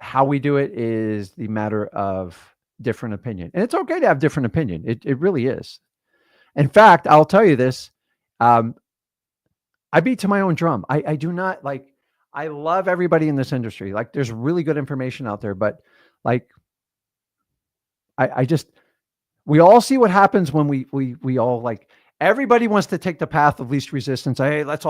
How we do it is the matter of different opinion. And it's okay to have different opinion. It really is. In fact, I'll tell you this. I beat to my own drum. I do not like, I love everybody in this industry. Like, there's really good information out there, but like, we all see what happens when we all like, everybody wants to take the path of least resistance. Hey, let's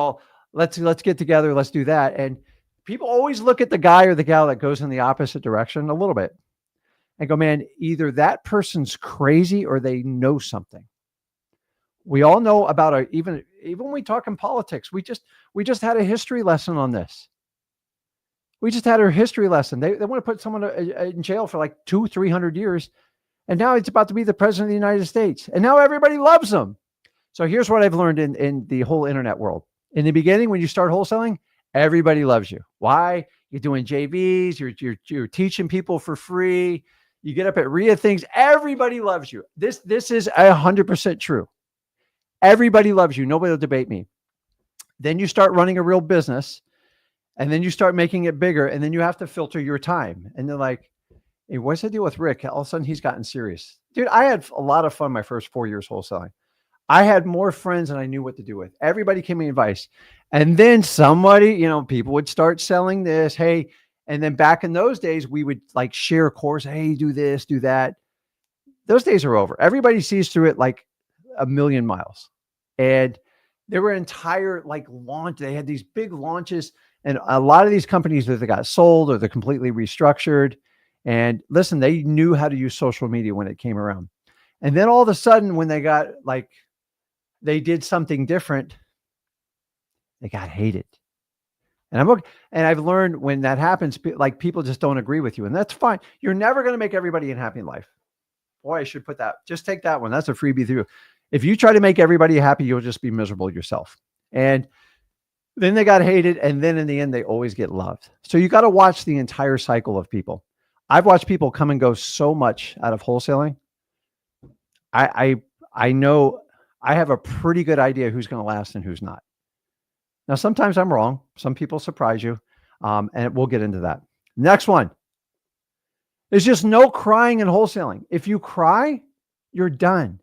get together. Let's do that. And people always look at the guy or the gal that goes in the opposite direction a little bit and go, man, either that person's crazy or they know something. We all know about even when we talk in politics, we just had a history lesson on this. We just had a history lesson. They want to put someone in jail for like 200-300 years. And now he's about to be the president of the United States. And now everybody loves him. So here's what I've learned in the whole internet world. In the beginning, when you start wholesaling, everybody loves you. Why? You're doing JVs. You're teaching people for free. You get up at RIA things. Everybody loves you. This is 100% true. Everybody loves you. Nobody will debate me. Then you start running a real business, and then you start making it bigger, and then you have to filter your time. And they're like, hey, what's the deal with Rick? All of a sudden he's gotten serious. Dude, I had a lot of fun my first 4 years wholesaling. I had more friends than I knew what to do with. Everybody gave me advice. And then somebody, people would start selling this. Hey, and then back in those days, we would like share a course. Hey, do this, do that. Those days are over. Everybody sees through it like a million miles. And there were entire like launch. They had these big launches, and a lot of these companies that got sold or they're completely restructured. And listen, they knew how to use social media when it came around. And then all of a sudden, when they got like, they did something different, they got hated. And I've learned when that happens, like people just don't agree with you, and that's fine. You're never going to make everybody happy in life. Boy, I should put that. Just take that one. That's a freebie through. If you try to make everybody happy, you'll just be miserable yourself. And then they got hated, and then in the end, they always get loved. So you got to watch the entire cycle of people. I've watched people come and go so much out of wholesaling. I know I have a pretty good idea who's going to last and who's not. Now, sometimes I'm wrong. Some people surprise you, and we'll get into that. Next one. There's just no crying in wholesaling. If you cry, you're done.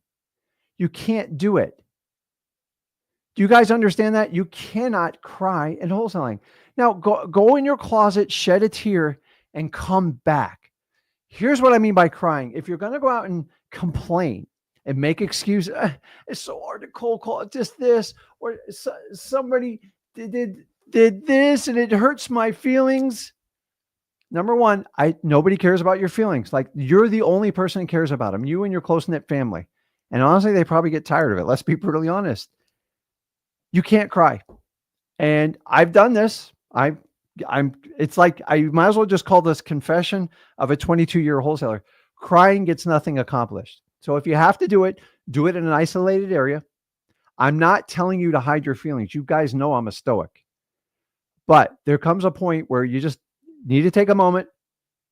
You can't do it. Do you guys understand that? You cannot cry in wholesaling. Now, go in your closet, shed a tear, and come back. Here's what I mean by crying. If you're going to go out and complain and make excuses, it's so hard to cold call, just this, or somebody did this and it hurts my feelings. Number one, nobody cares about your feelings. Like, you're the only person who cares about them, you and your close-knit family. And honestly, they probably get tired of it. Let's be brutally honest. You can't cry. And I've done this. It's like, I might as well just call this confession of a 22-year wholesaler. Crying gets nothing accomplished. So if you have to do it in an isolated area. I'm not telling you to hide your feelings. You guys know I'm a stoic. But there comes a point where you just need to take a moment,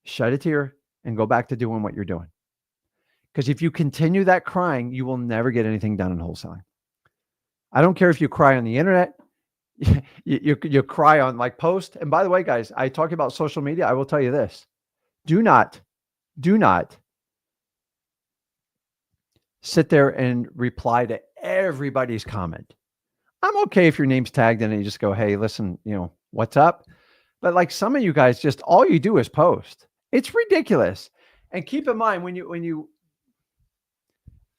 shed a tear, and go back to doing what you're doing. Because if you continue that crying, you will never get anything done in wholesaling. I don't care if you cry on the internet, you cry on like post. And by the way, guys, I talk about social media. I will tell you this. Do not sit there and reply to everybody's comment. I'm okay if your name's tagged in and you just go, hey, listen, what's up? But like some of you guys, just all you do is post. It's ridiculous. And keep in mind when you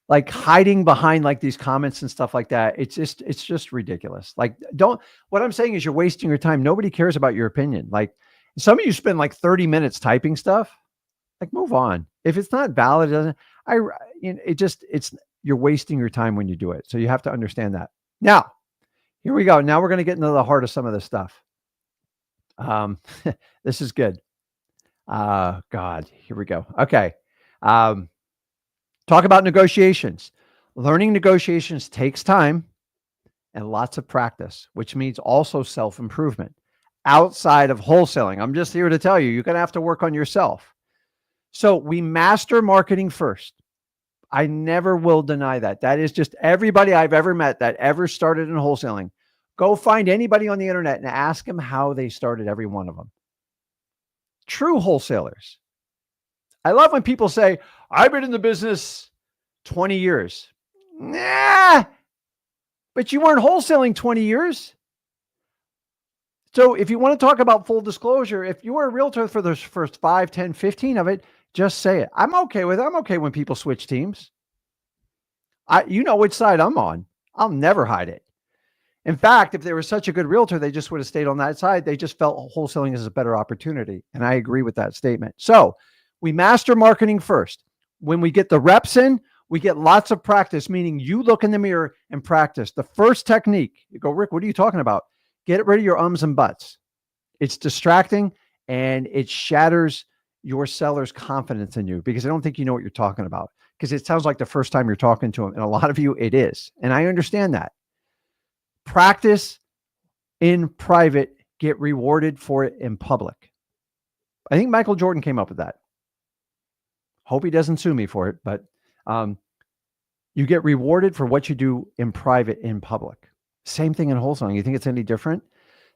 like hiding behind like these comments and stuff like that, it's just ridiculous. Like, what I'm saying is you're wasting your time. Nobody cares about your opinion. Like, some of you spend like 30 minutes typing stuff. Like, move on. If it's not valid, you're wasting your time when you do it. So you have to understand that. Now, here we go. Now we're going to get into the heart of some of this stuff. This is good. God, here we go. Okay. Talk about negotiations. Learning negotiations takes time and lots of practice, which means also self-improvement outside of wholesaling. I'm just here to tell you, you're going to have to work on yourself. So we master marketing first. I never will deny that. That is just everybody I've ever met that ever started in wholesaling. Go find anybody on the internet and ask them how they started, every one of them. True wholesalers. I love when people say, I've been in the business 20 years. Nah, but you weren't wholesaling 20 years. So if you want to talk about full disclosure, if you were a realtor for the first 5, 10, 15 of it, just say it. I'm okay with it. I'm okay when people switch teams. You know which side I'm on. I'll never hide it. In fact, if they were such a good realtor, they just would have stayed on that side. They just felt wholesaling is a better opportunity. And I agree with that statement. So we master marketing first. When we get the reps in, we get lots of practice, meaning you look in the mirror and practice. The first technique, you go, Rick, what are you talking about? Get rid of your ums and buts. It's distracting and it shatters your seller's confidence in you because they don't think you know what you're talking about, because it sounds like the first time you're talking to them. And a lot of you, it is. And I understand that. Practice in private, get rewarded for it in public. I think Michael Jordan came up with that. Hope he doesn't sue me for it, but you get rewarded for what you do in private, in public. Same thing in wholesaling. You think it's any different?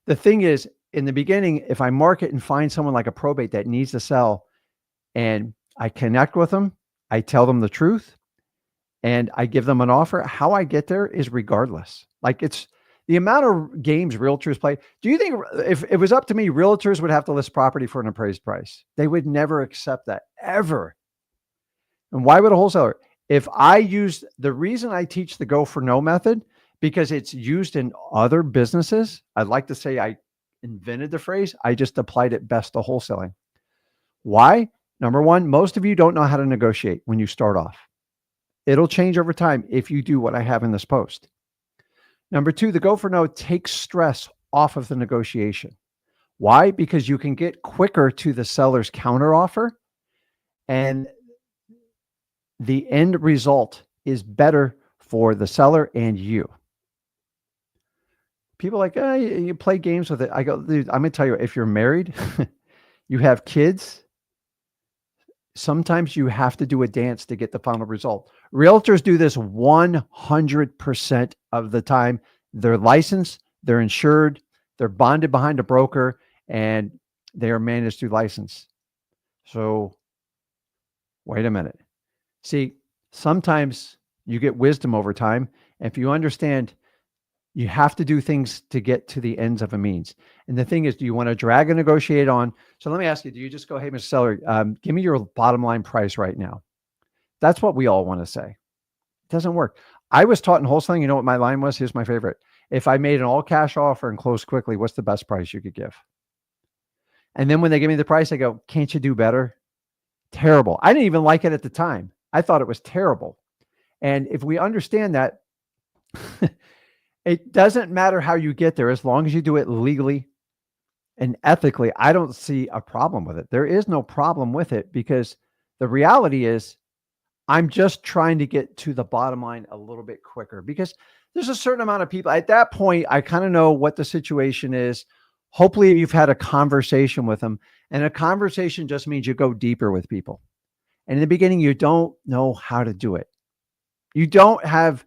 The thing is, in the beginning, if I market and find someone like a probate that needs to sell and I connect with them, I tell them the truth and I give them an offer, how I get there is regardless. Like, it's the amount of games realtors play. Do you think if it was up to me, realtors would have to list property for an appraised price? They would never accept that, ever. And why would a wholesaler? If I use the reason I teach the go for no method, because it's used in other businesses. I'd like to say I invented the phrase. I just applied it best to wholesaling. Why? Number one, most of you don't know how to negotiate when you start off. It'll change over time if you do what I have in this post. Number two, the go for no takes stress off of the negotiation. Why? Because you can get quicker to the seller's counteroffer, and the end result is better for the seller and you. People are like, oh, you play games with it. I go, dude, I'm going to tell you, if you're married, you have kids, sometimes you have to do a dance to get the final result. Realtors do this 100% of the time. They're licensed, they're insured, they're bonded behind a broker, and they are managed through license. So wait a minute. See, sometimes you get wisdom over time. If you understand, you have to do things to get to the ends of a means. And the thing is, do you want to drag and negotiate on? So let me ask you, do you just go, hey, Mr. Seller, give me your bottom line price right now? That's what we all want to say. It doesn't work. I was taught in wholesaling, you know what my line was? Here's my favorite. If I made an all cash offer and closed quickly, what's the best price you could give? And then when they give me the price, I go, can't you do better? Terrible. I didn't even like it at the time. I thought it was terrible. And if we understand that, it doesn't matter how you get there, as long as you do it legally and ethically. I don't see a problem with it. There is no problem with it, because the reality is I'm just trying to get to the bottom line a little bit quicker, because there's a certain amount of people at that point. I kind of know what the situation is. Hopefully you've had a conversation with them, and a conversation just means you go deeper with people. And in the beginning, you don't know how to do it. You don't have,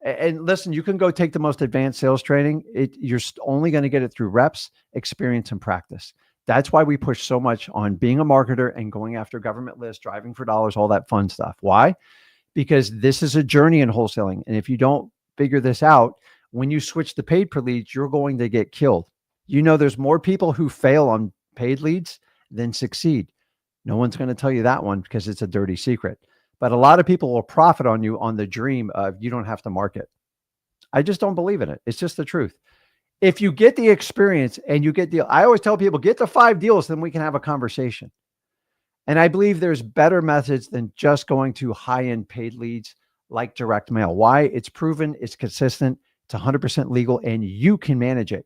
and listen, you can go take the most advanced sales training. You're only going to get it through reps, experience, and practice. That's why we push so much on being a marketer and going after government lists, driving for dollars, all that fun stuff. Why? Because this is a journey in wholesaling. And if you don't figure this out, when you switch to paid per leads, you're going to get killed. You know, there's more people who fail on paid leads than succeed. No one's going to tell you that one because it's a dirty secret. But a lot of people will profit on you on the dream of you don't have to market. I just don't believe in it. It's just the truth. If you get the experience and you get I always tell people, get the 5 deals, then we can have a conversation. And I believe there's better methods than just going to high-end paid leads like direct mail. Why? It's proven, it's consistent, it's 100% legal, and you can manage it.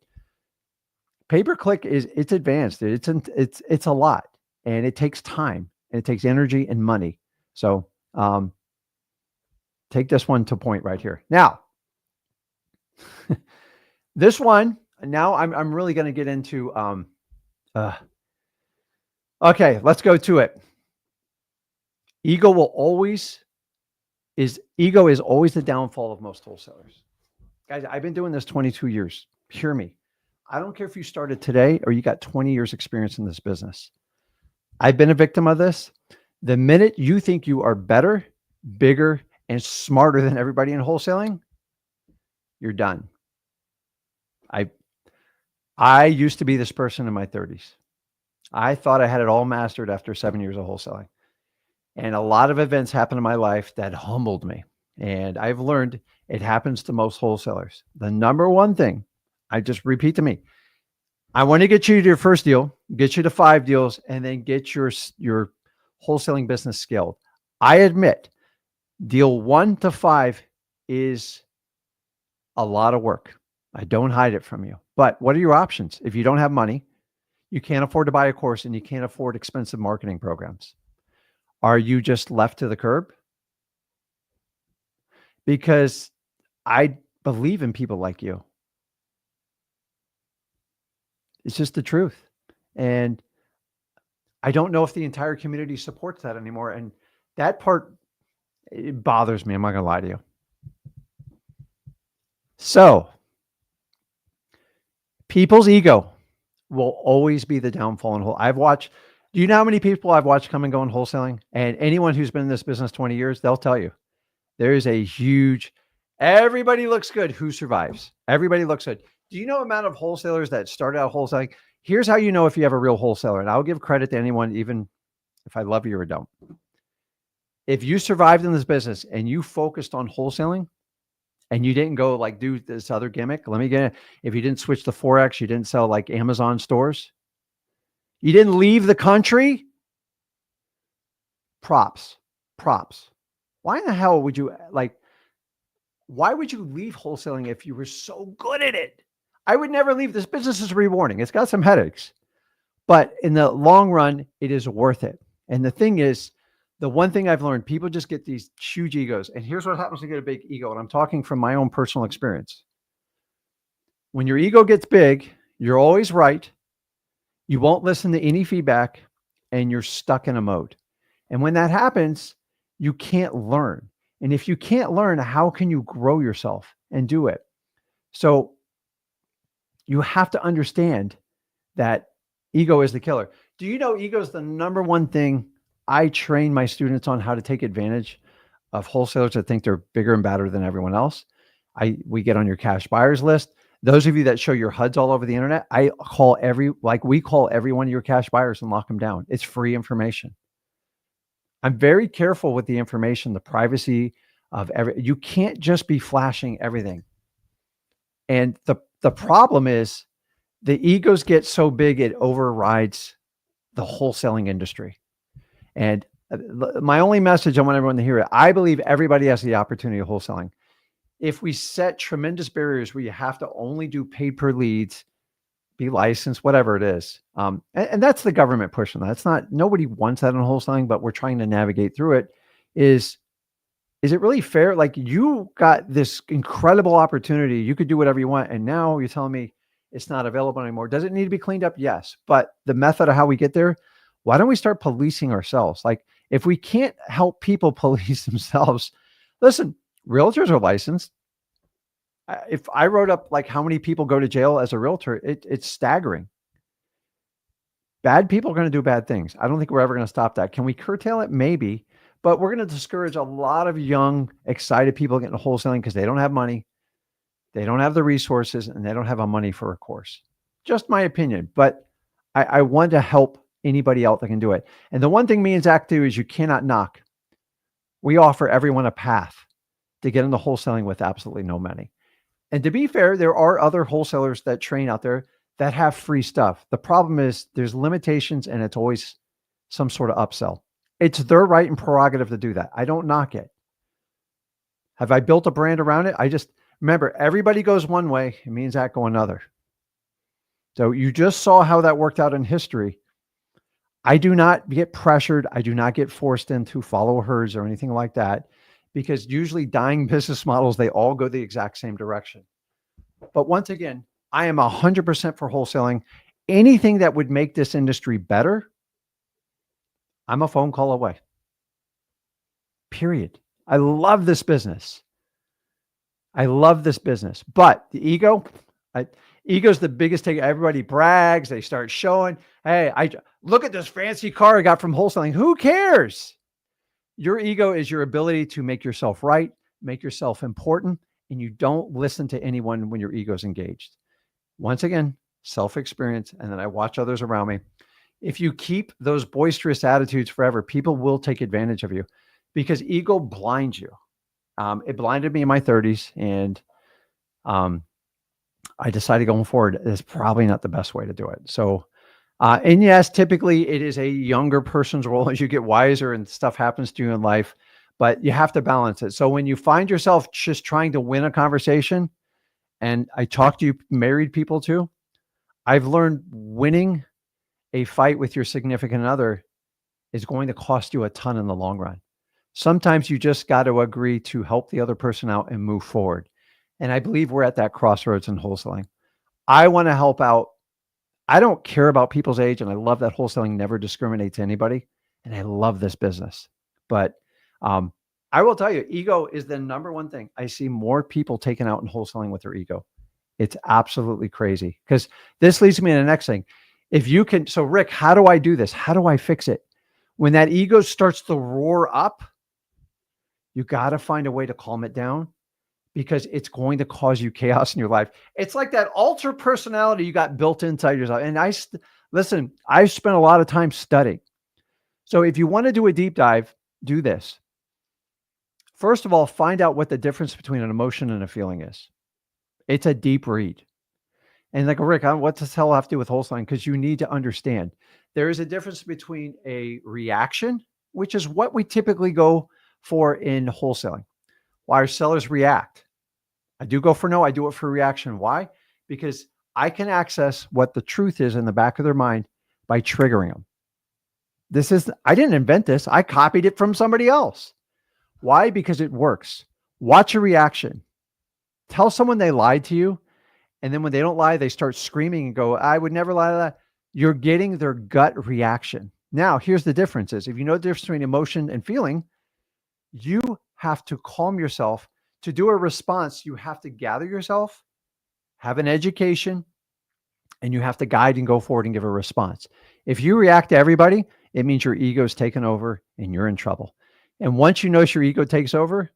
Pay-per-click it's advanced. It's a lot, and it takes time, and it takes energy and money. So take this one to point right here. Now, this one, now I'm really going to get into, okay, let's go to it. Ego is always the downfall of most wholesalers. Guys, I've been doing this 22 years. Hear me. I don't care if you started today or you got 20 years experience in this business. I've been a victim of this. The minute you think you are better, bigger, and smarter than everybody in wholesaling, you're done. I used to be this person in my 30s. I thought I had it all mastered after 7 years of wholesaling. And a lot of events happened in my life that humbled me. And I've learned it happens to most wholesalers. The number one thing, I just repeat to me, I want to get you to your first deal, get you to 5 deals, and then get your wholesaling business scaled. I admit deal 1 to 5 is a lot of work. I don't hide it from you. But what are your options? If you don't have money, you can't afford to buy a course, and you can't afford expensive marketing programs. Are you just left to the curb? Because I believe in people like you. It's just the truth. And I don't know if the entire community supports that anymore. And that part, it bothers me. I'm not going to lie to you. So People's ego will always be the downfall in whole. Do you know how many people I've watched come and go in wholesaling? And anyone who's been in this business 20 years, they'll tell you there is a huge, everybody looks good who survives. Everybody looks good. Do you know the amount of wholesalers that started out wholesaling? Here's how you know if you have a real wholesaler. And I'll give credit to anyone, even if I love you or don't. If you survived in this business and you focused on wholesaling and you didn't go like do this other gimmick, let me get it. If you didn't switch to Forex, you didn't sell like Amazon stores, you didn't leave the country, props. Why in the hell would you why would you leave wholesaling if you were so good at it? I would never leave. This business is rewarding. It's got some headaches, but in the long run, it is worth it. And the thing is, the one thing I've learned, people just get these huge egos. And here's what happens to get a big ego. And I'm talking from my own personal experience. When your ego gets big, you're always right. You won't listen to any feedback and you're stuck in a mode. And when that happens, you can't learn. And if you can't learn, how can you grow yourself and do it? So you have to understand that ego is the killer. Do you know ego is the number one thing I train my students on, how to take advantage of wholesalers that think they're bigger and badder than everyone else? We get on your cash buyers list. Those of you that show your HUDs all over the internet, we call every one of your cash buyers and lock them down. It's free information. I'm very careful with the information, the privacy of you can't just be flashing everything. And the problem is the egos get so big, it overrides the wholesaling industry. And my only message, I want everyone to hear it. I believe everybody has the opportunity of wholesaling. If we set tremendous barriers where you have to only do paid per leads, be licensed, whatever it is. And that's the government pushing that. It's not, nobody wants that in wholesaling, but we're trying to navigate through it. Is it really fair? Like, you got this incredible opportunity. You could do whatever you want. And now you're telling me it's not available anymore. Does it need to be cleaned up? Yes. But the method of how we get there, why don't we start policing ourselves? Like, if we can't help people police themselves, listen, realtors are licensed. If I wrote up like how many people go to jail as a realtor, it's staggering. Bad people are going to do bad things. I don't think we're ever going to stop that. Can we curtail it? Maybe, but we're going to discourage a lot of young, excited people getting into wholesaling because they don't have money, they don't have the resources, and they don't have a money for a course. Just my opinion, but I want to help anybody out that can do it. And the one thing me and Zach do is you cannot knock. We offer everyone a path to get into wholesaling with absolutely no money. And to be fair, there are other wholesalers that train out there that have free stuff. The problem is there's limitations and it's always some sort of upsell. It's their right and prerogative to do that. I don't knock it. Have I built a brand around it? I just remember, everybody goes one way, it means Zach go another. So you just saw how that worked out in history. I do not get pressured. I do not get forced into follow herds or anything like that, because usually dying business models, they all go the exact same direction. But once again, I am 100% for wholesaling. Anything that would make this industry better, I'm a phone call away. Period. I love this business. But the ego's the biggest thing. Everybody brags. They start showing, hey, I look at this fancy car I got from wholesaling. Who cares? Your ego is your ability to make yourself right, make yourself important, and you don't listen to anyone when your ego's engaged. Once again, self-experience, and then I watch others around me. If you keep those boisterous attitudes forever, people will take advantage of you, because ego blinds you. It blinded me in my 30s, and I decided going forward is probably not the best way to do it. So, and yes, typically it is a younger person's role as you get wiser and stuff happens to you in life, but you have to balance it. So when you find yourself just trying to win a conversation, and I talk to you married people too, I've learned winning a fight with your significant other is going to cost you a ton in the long run. Sometimes you just got to agree to help the other person out and move forward. And I believe we're at that crossroads in wholesaling. I want to help out. I don't care about people's age, and I love that wholesaling never discriminates anybody. And I love this business. But I will tell you, ego is the number one thing. I see more people taken out in wholesaling with their ego. It's absolutely crazy, because this leads me to the next thing. If you can, so Rick, how do I do this? How do I fix it? When that ego starts to roar up, you got to find a way to calm it down, because it's going to cause you chaos in your life. It's like that alter personality you got built inside yourself. And listen, I've spent a lot of time studying. So if you want to do a deep dive, do this. First of all, find out what the difference between an emotion and a feeling is. It's a deep read. And like, Rick, what does hell have to do with wholesaling? Because you need to understand there is a difference between a reaction, which is what we typically go for in wholesaling. Why our sellers react. I do go for no, I do it for reaction. Why? Because I can access what the truth is in the back of their mind by triggering them. I didn't invent this. I copied it from somebody else. Why? Because it works. Watch a reaction. Tell someone they lied to you. And then when they don't lie, they start screaming and go, I would never lie to that. You're getting their gut reaction. Now, here's the difference is, if you know the difference between emotion and feeling, you have to calm yourself. To do a response, you have to gather yourself, have an education, and you have to guide and go forward and give a response. If you react to everybody, it means your ego is taken over and you're in trouble. And once you notice your ego takes over, it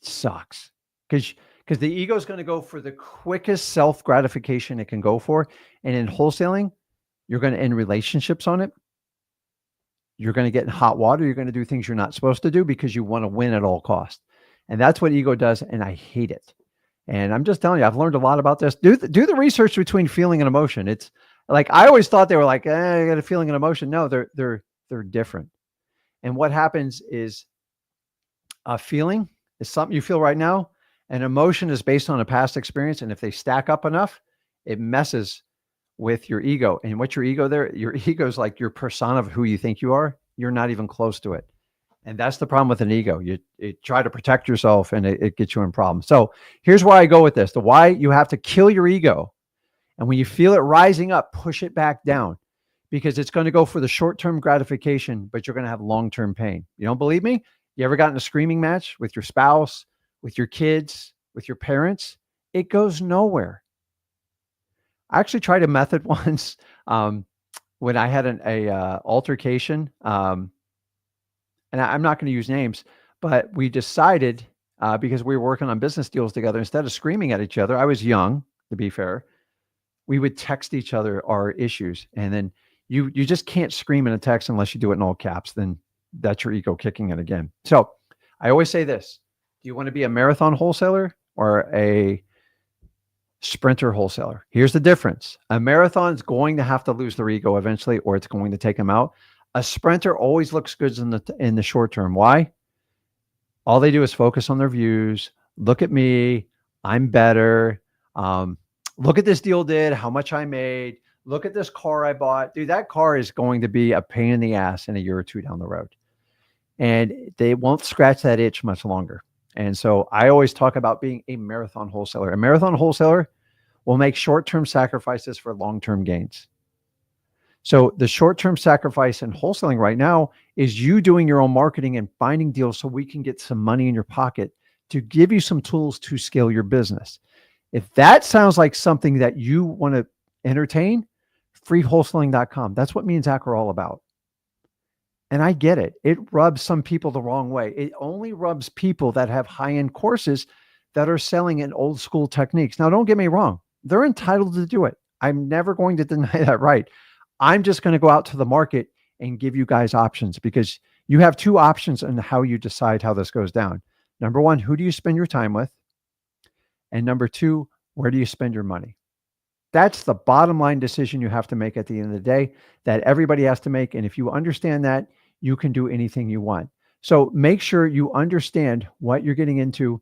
sucks, because the ego is going to go for the quickest self-gratification it can go for. And in wholesaling, you're going to end relationships on it. You're going to get in hot water. You're going to do things you're not supposed to do because you want to win at all costs. And that's what ego does. And I hate it. And I'm just telling you, I've learned a lot about this. Do the research between feeling and emotion. It's like, I always thought they were like, I got a feeling and emotion. No, they're different. And what happens is, a feeling is something you feel right now. An emotion is based on a past experience. And if they stack up enough, it messes with your ego. And what's your ego there? Your ego is like your persona of who you think you are. You're not even close to it. And that's the problem with an ego. You try to protect yourself and it gets you in problems. So here's where I go with this. The why: you have to kill your ego. And when you feel it rising up, push it back down, because it's going to go for the short-term gratification, but you're going to have long-term pain. You don't believe me? You ever gotten a screaming match with your spouse, with your kids, with your parents? It goes nowhere. I actually tried a method once when I had an altercation. And I'm not going to use names, but we decided, because we were working on business deals together, instead of screaming at each other, I was young, to be fair, we would text each other our issues. And then you just can't scream in a text unless you do it in all caps. Then that's your ego kicking it again. So I always say this: do you want to be a marathon wholesaler or a sprinter wholesaler? Here's the difference. A marathon is going to have to lose their ego eventually, or it's going to take them out. A sprinter always looks good in the short term. Why? All they do is focus on their views. Look at me. I'm better. Look at this deal did, how much I made. Look at this car I bought. Dude, that car is going to be a pain in the ass in a year or two down the road. And they won't scratch that itch much longer. And so I always talk about being a marathon wholesaler. A marathon wholesaler will make short-term sacrifices for long-term gains. So the short-term sacrifice in wholesaling right now is you doing your own marketing and finding deals so we can get some money in your pocket to give you some tools to scale your business. If that sounds like something that you want to entertain, freewholesaling.com. That's what me and Zach are all about. And I get it. It rubs some people the wrong way. It only rubs people that have high-end courses that are selling in old school techniques. Now, don't get me wrong. They're entitled to do it. I'm never going to deny that right. I'm just going to go out to the market and give you guys options, because you have two options on how you decide how this goes down. Number one, who do you spend your time with? And number two, where do you spend your money? That's the bottom line decision you have to make at the end of the day, that everybody has to make. And if you understand that, you can do anything you want. So make sure you understand what you're getting into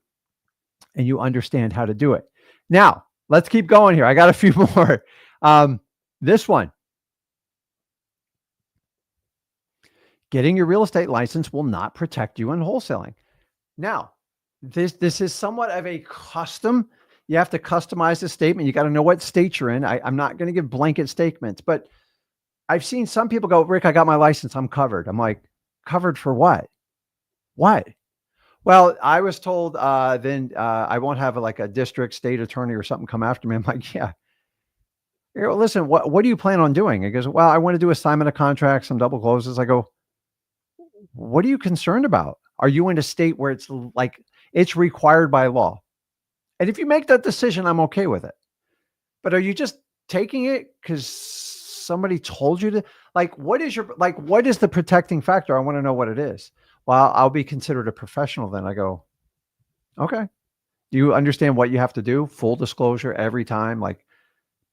and you understand how to do it. Now, let's keep going here. I got a few more. This one. Getting your real estate license will not protect you in wholesaling. Now, this is somewhat of a custom. You have to customize the statement. You got to know what state you're in. I'm not going to give blanket statements, but I've seen some people go, Rick, I got my license. I'm covered. I'm like, covered for what? What? Well, I was told then I won't have like a district state attorney or something come after me. I'm like, yeah. Listen, what do you plan on doing? He goes, well, I want to do assignment of contracts, some double closes. I go, what are you concerned about? Are you in a state where it's like it's required by law? And if you make that decision, I'm okay with it. But are you just taking it because somebody told you to? Like, what is the protecting factor? I want to know what it is. Well, I'll be considered a professional then. I go, okay. Do you understand what you have to do? Full disclosure every time, like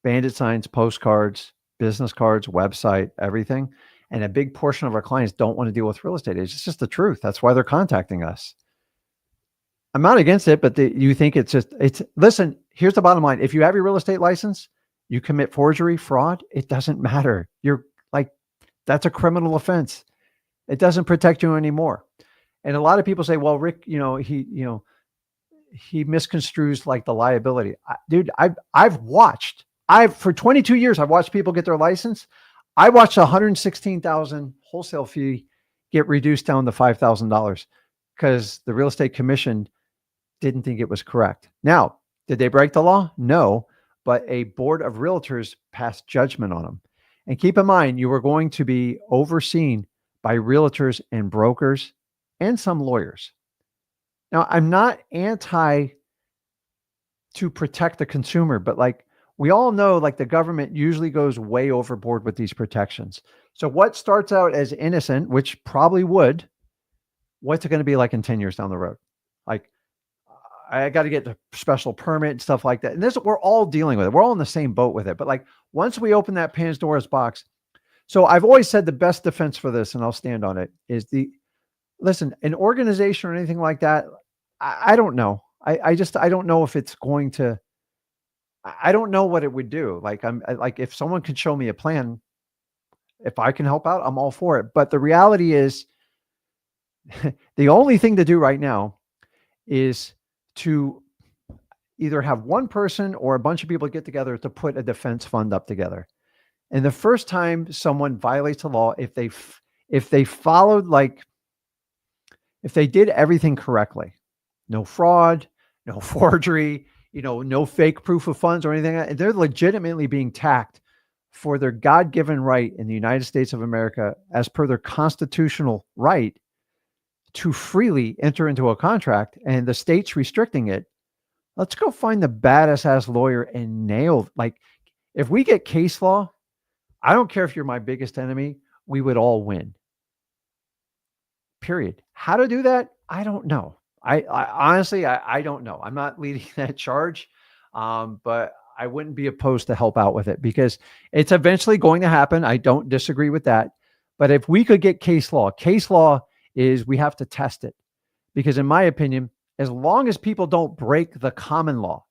bandit signs, postcards, business cards, website, everything. And a big portion of our clients don't want to deal with real estate agents. It's just the truth. That's why they're contacting us. I'm not against it, but you think listen, here's the bottom line. If you have your real estate license, you commit forgery, fraud, it doesn't matter. You're like, that's a criminal offense. It doesn't protect you anymore. And a lot of people say, well, Rick, he misconstrues like the liability. Dude, for 22 years, I've watched people get their license. I watched $116,000 wholesale fee get reduced down to $5,000 because the real estate commission didn't think it was correct. Now, did they break the law? No, but a board of realtors passed judgment on them. And keep in mind, you were going to be overseen by realtors and brokers and some lawyers. Now, I'm not anti to protect the consumer, but like we all know, like the government usually goes way overboard with these protections. So what starts out as innocent, which probably would, what's it going to be like in 10 years down the road? Like, I got to get the special permit and stuff like that. And we're all dealing with it. We're all in the same boat with it. But like once we open that Pandora's box, so I've always said the best defense for this, and I'll stand on it, is listen, an organization or anything like that, I don't know. I don't know if it's going to, I don't know what it would do. Like if someone could show me a plan, if I can help out, I'm all for it. But the reality is the only thing to do right now is to either have one person or a bunch of people get together to put a defense fund up together. And the first time someone violates the law, if they followed, like, if they did everything correctly, no fraud, no forgery, no fake proof of funds or anything, and they're legitimately being taxed for their God-given right in the United States of America, as per their constitutional right to freely enter into a contract, and the state's restricting it. Let's go find the baddest ass lawyer and nail. Like, if we get case law, I don't care if you're my biggest enemy, we would all win. Period. How to do that? I don't know. I honestly, I don't know. I'm not leading that charge, but I wouldn't be opposed to help out with it because it's eventually going to happen. I don't disagree with that. But if we could get case law is we have to test it, because in my opinion, as long as people don't break the common law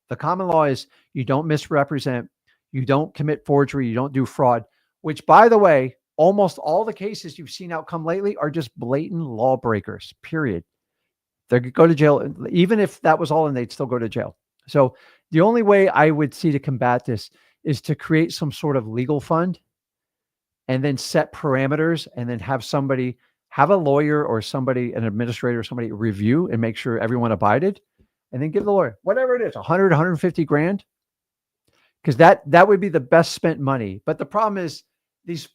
is you don't misrepresent, you don't commit forgery, you don't do fraud, which, by the way, almost all the cases you've seen outcome lately are just blatant lawbreakers, period. They go to jail. Even if that was all, and they'd still go to jail. So the only way I would see to combat this is to create some sort of legal fund and then set parameters, and then have a lawyer or somebody, an administrator or somebody, review and make sure everyone abided, and then give the lawyer whatever it is, 100, 150 grand. Because that would be the best spent money. But the problem is these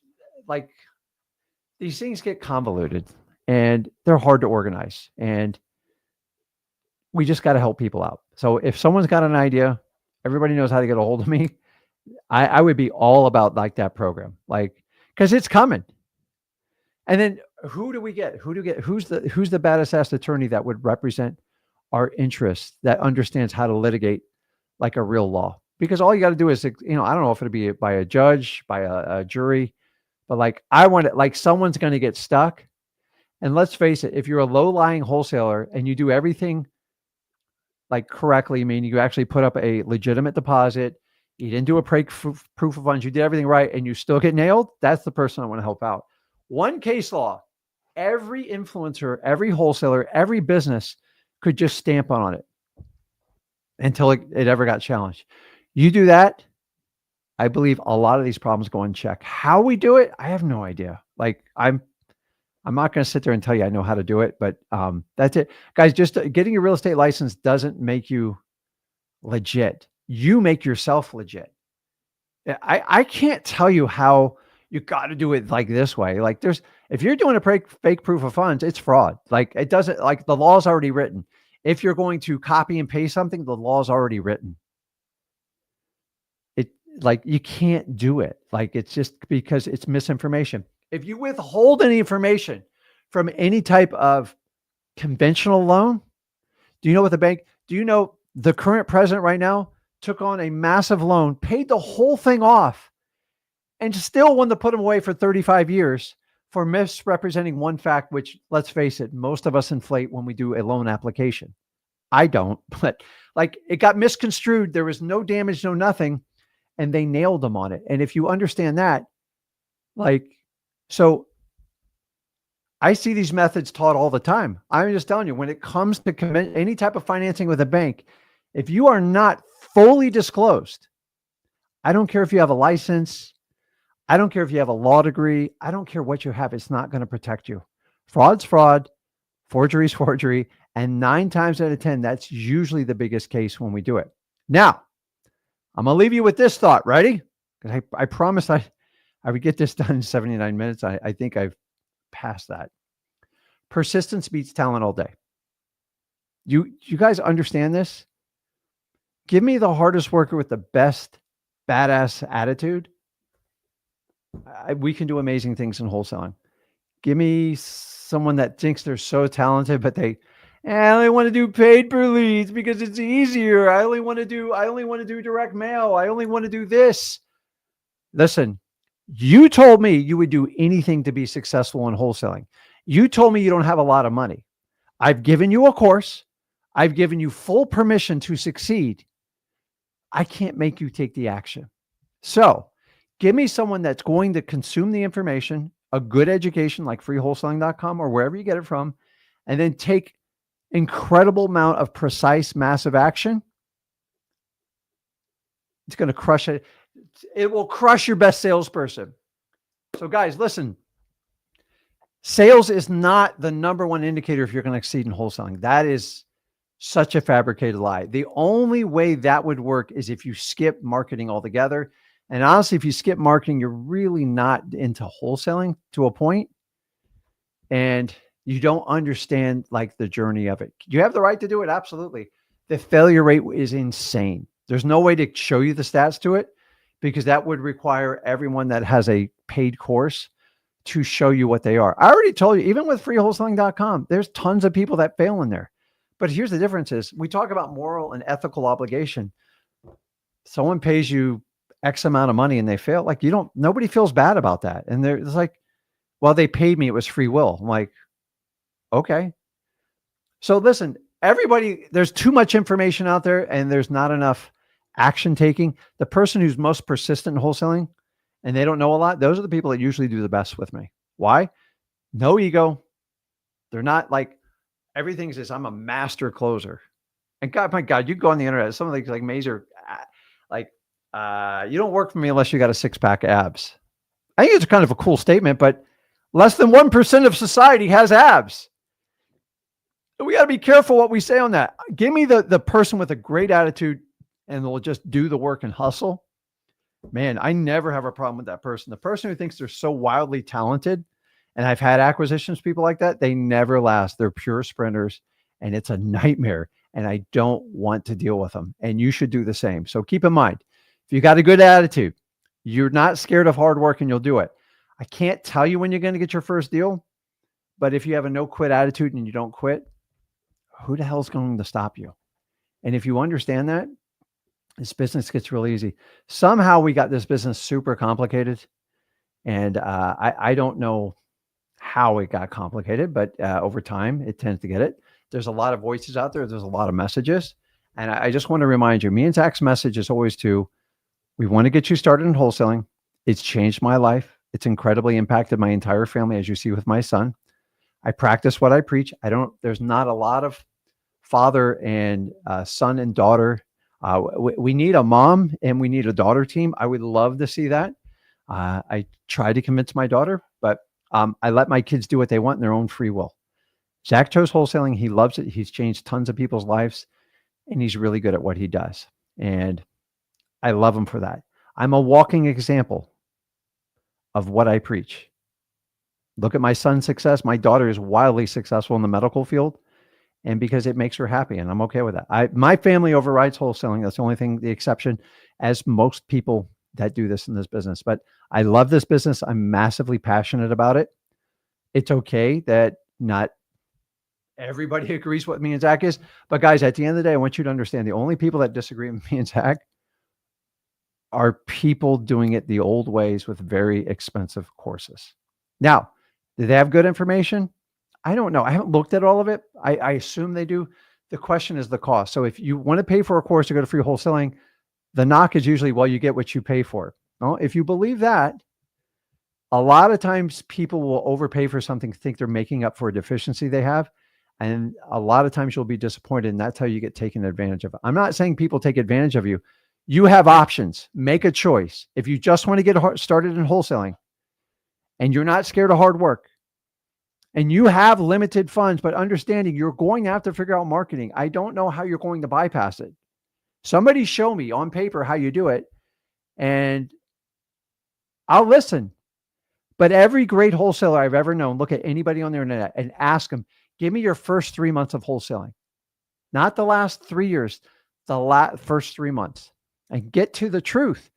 things get convoluted and they're hard to organize, and we just got to help people out. So if someone's got an idea, everybody knows how to get a hold of me. I would be all about like that program, like, because it's coming. And then who do we get? Who's the baddest ass attorney that would represent our interests, that understands how to litigate like a real law? Because all you got to do is, I don't know if it'll be by a judge, by a jury, but like, I want it, like, someone's going to get stuck. And let's face it, if you're a low-lying wholesaler and you do everything like correctly, meaning you actually put up a legitimate deposit, you didn't do a proof of funds, you did everything right, and you still get nailed, that's the person I want to help out. One case law, every influencer, every wholesaler, every business could just stamp on it until it ever got challenged. You do that, I believe a lot of these problems go unchecked. How we do it, I have no idea. Like, I'm I'm not going to sit there and tell you I know how to do it, but that's it. Guys, just getting your real estate license doesn't make you legit. You make yourself legit. I can't tell you how you got to do it like this way. Like if you're doing a fake proof of funds, it's fraud. Like it doesn't, like the law's already written. If you're going to copy and paste something, the law's already written. Like you can't do it. Like it's just because it's misinformation. If you withhold any information from any type of conventional loan, do you know what do you know the current president right now took on a massive loan, paid the whole thing off, and still wanted to put him away for 35 years for misrepresenting one fact, which, let's face it, most of us inflate when we do a loan application. I don't, but like it got misconstrued. There was no damage, no nothing. And they nailed them on it. And if you understand that, so I see these methods taught all the time. I'm just telling you, when it comes to any type of financing with a bank, if you are not fully disclosed, I don't care if you have a license, I don't care if you have a law degree, I don't care what you have, it's not going to protect you. Fraud's fraud, forgery's forgery, and 9 times out of 10, that's usually the biggest case when we do it. Now, I'm going to leave you with this thought. Ready? Because I promised I would get this done in 79 minutes. I think I've passed that. Persistence beats talent all day. You guys understand this? Give me the hardest worker with the best badass attitude. We can do amazing things in wholesaling. Give me someone that thinks they're so talented, but I only want to do paid per leads because it's easier. I only want to do direct mail. I only want to do this. Listen, you told me you would do anything to be successful in wholesaling. You told me you don't have a lot of money. I've given you a course. I've given you full permission to succeed. I can't make you take the action. So give me someone that's going to consume the information, a good education like freewholesaling.com or wherever you get it from, and then take incredible amount of precise, massive action. It's going to crush it. It will crush your best salesperson. So guys, listen, sales is not the number one indicator if you're going to succeed in wholesaling. That is such a fabricated lie. The only way that would work is if you skip marketing altogether. And honestly, if you skip marketing, you're really not into wholesaling to a point. And you don't understand like the journey of it. You have the right to do it. Absolutely. The failure rate is insane. There's no way to show you the stats to it because that would require everyone that has a paid course to show you what they are. I already told you, even with freewholesaling.com, there's tons of people that fail in there. But here's the difference is we talk about moral and ethical obligation. Someone pays you X amount of money and they fail. Like nobody feels bad about that. And it's like, well, they paid me. It was free will. I'm like, okay. So listen, everybody, there's too much information out there and there's not enough action taking. The person who's most persistent in wholesaling and they don't know a lot, those are the people that usually do the best with me. Why? No ego. They're not like everything says I'm a master closer. And God, my God, you go on the internet, some of these like Mazer, you don't work for me unless you got a 6-pack abs. I think it's kind of a cool statement, but less than 1% of society has abs. We got to be careful what we say on that. Give me the person with a great attitude and they'll just do the work and hustle. Man, I never have a problem with that person. The person who thinks they're so wildly talented, and I've had acquisitions, people like that, they never last. They're pure sprinters and it's a nightmare. And I don't want to deal with them. And you should do the same. So keep in mind, if you got a good attitude, you're not scared of hard work and you'll do it. I can't tell you when you're going to get your first deal, but if you have a no quit attitude and you don't quit, who the hell's going to stop you? And if you understand that, this business gets really easy. Somehow we got this business super complicated. And I don't know how it got complicated, but over time it tends to get it. There's a lot of voices out there. There's a lot of messages. And I just want to remind you, me and Zach's message is always we want to get you started in wholesaling. It's changed my life. It's incredibly impacted my entire family, as you see with my son. I practice what I preach. There's not a lot of father and son and daughter. We need a mom and we need a daughter team. I would love to see that. I tried to convince my daughter, but I let my kids do what they want in their own free will. Zach chose wholesaling. He loves it. He's changed tons of people's lives, and he's really good at what he does. And I love him for that. I'm a walking example of what I preach. Look at my son's success. My daughter is wildly successful in the medical field, and because it makes her happy, and I'm okay with that. My family overrides wholesaling. That's the only thing, the exception, as most people that do this in this business. But I love this business. I'm massively passionate about it. It's okay that not everybody agrees what me and Zach is. But guys, at the end of the day, I want you to understand the only people that disagree with me and Zach are people doing it the old ways with very expensive courses. Now, do they have good information? I don't know. I haven't looked at all of it. I assume they do. The question is the cost. So if you want to pay for a course to go to free wholesaling, the knock is usually, well, you get what you pay for. Well, if you believe that, a lot of times people will overpay for something, think they're making up for a deficiency they have. And a lot of times you'll be disappointed, and that's how you get taken advantage of. I'm not saying people take advantage of you. You have options. Make a choice. If you just want to get started in wholesaling and you're not scared of hard work and you have limited funds, but understanding you're going to have to figure out marketing. I don't know how you're going to bypass it. Somebody show me on paper how you do it, and I'll listen. But every great wholesaler I've ever known, look at anybody on the internet and ask them, give me your first 3 months of wholesaling. Not the last 3 years, the first 3 months. And get to the truth,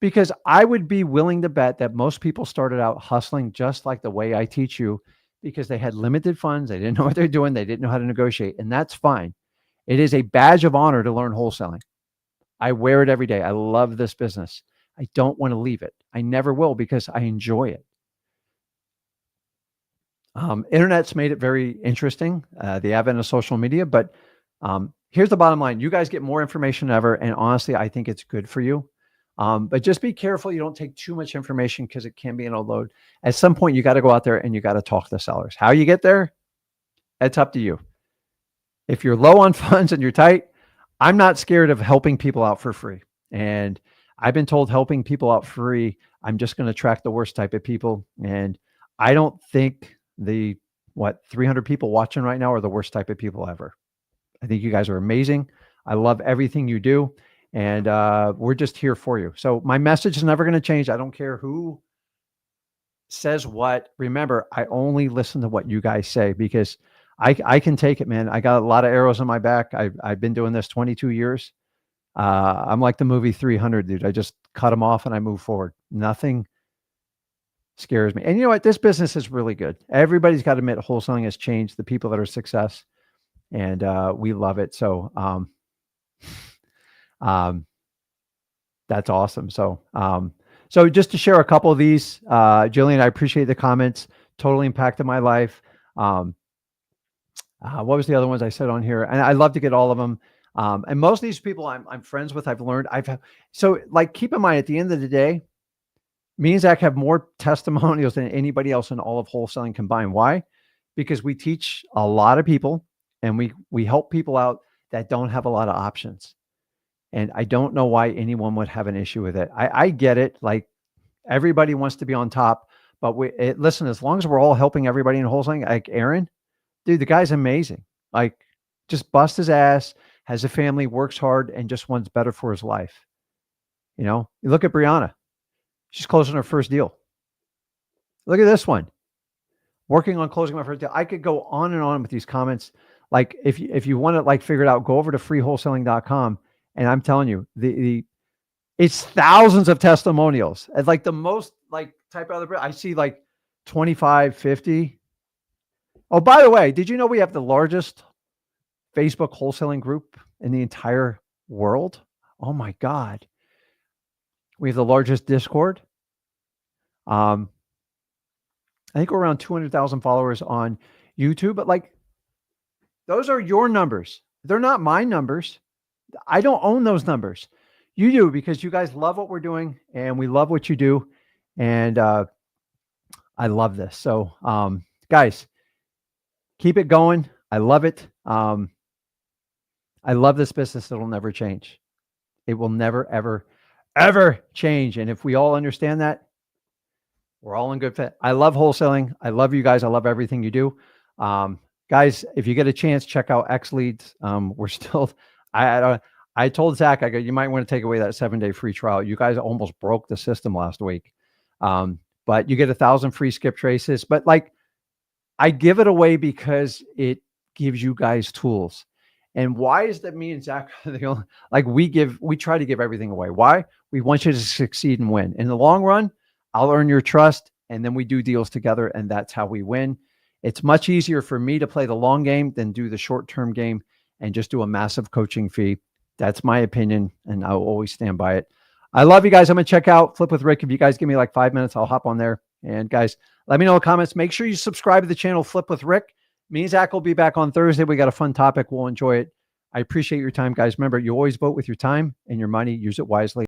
because I would be willing to bet that most people started out hustling just like the way I teach you, because they had limited funds. They didn't know what they're doing. They didn't know how to negotiate, and that's fine. It is a badge of honor to learn wholesaling. I wear it every day. I love this business. I don't want to leave it. I never will, because I enjoy it. Internet's made it very interesting, the advent of social media, but here's the bottom line. You guys get more information than ever, and honestly, I think it's good for you. But just be careful you don't take too much information, because it can be an overload. At some point, you got to go out there and you got to talk to the sellers. How you get there, it's up to you. If you're low on funds and you're tight, I'm not scared of helping people out for free. And I've been told helping people out free, I'm just going to attract the worst type of people. And I don't think the 300 people watching right now are the worst type of people ever. I think you guys are amazing. I love everything you do. And we're just here for you. So my message is never going to change. I don't care who says what. Remember, I only listen to what you guys say, because I can take it, man. I got a lot of arrows on my back. I've been doing this 22 years. I'm like the movie 300, dude. I just cut them off and I move forward. Nothing scares me. And you know what? This business is really good. Everybody's got to admit wholesaling has changed the people that are success, and we love it. So that's awesome. So so just to share a couple of these, Jillian, I appreciate the comments. Totally impacted my life. What was the other ones I said on here? And I love to get all of them. And most of these people I'm friends with, I've learned, so like, keep in mind, at the end of the day, me and Zach have more testimonials than anybody else in all of wholesaling combined. Why? Because we teach a lot of people, and we help people out that don't have a lot of options. And I don't know why anyone would have an issue with it. I get it. Like, everybody wants to be on top, but listen, as long as we're all helping everybody in wholesaling, like Aaron, dude, the guy's amazing. Like, just bust his ass, has a family, works hard, and just wants better for his life. You know, you look at Brianna. She's closing her first deal. Look at this one. Working on closing my first deal. I could go on and on with these comments. Like, if you want to like figure it out, go over to freewholesaling.com. And I'm telling you, it's thousands of testimonials. It's like the most, like, type out of the, I see like 25, 50. Oh, by the way, did you know we have the largest Facebook wholesaling group in the entire world? Oh my God. We have the largest Discord. I think we're around 200,000 followers on YouTube, but like, those are your numbers. They're not my numbers. I don't own those numbers. You do, because you guys love what we're doing, and we love what you do. And I love this. So guys, keep it going. I love it. I love this business. It'll never change. It will never, ever, ever change. And if we all understand that, We're all in good fit. I love wholesaling. I love you guys. I love everything you do. Guys, if you get a chance, check out XLEADS. We're still, I told Zach, I go, you might want to take away that 7-day free trial. You guys almost broke the system last week. But you get 1,000 free skip traces. But like, I give it away because it gives you guys tools. And why is that me and Zach, like we try to give everything away. Why? We want you to succeed and win. In the long run, I'll earn your trust, and then we do deals together, and that's how we win. It's much easier for me to play the long game than do the short-term game and just do a massive coaching fee. That's my opinion, and I'll always stand by it. I love you guys. I'm going to check out Flip with Rick. If you guys give me like 5 minutes, I'll hop on there. And guys, let me know in the comments. Make sure you subscribe to the channel, Flip with Rick. Me and Zach will be back on Thursday. We got a fun topic. We'll enjoy it. I appreciate your time, guys. Remember, you always vote with your time and your money. Use it wisely.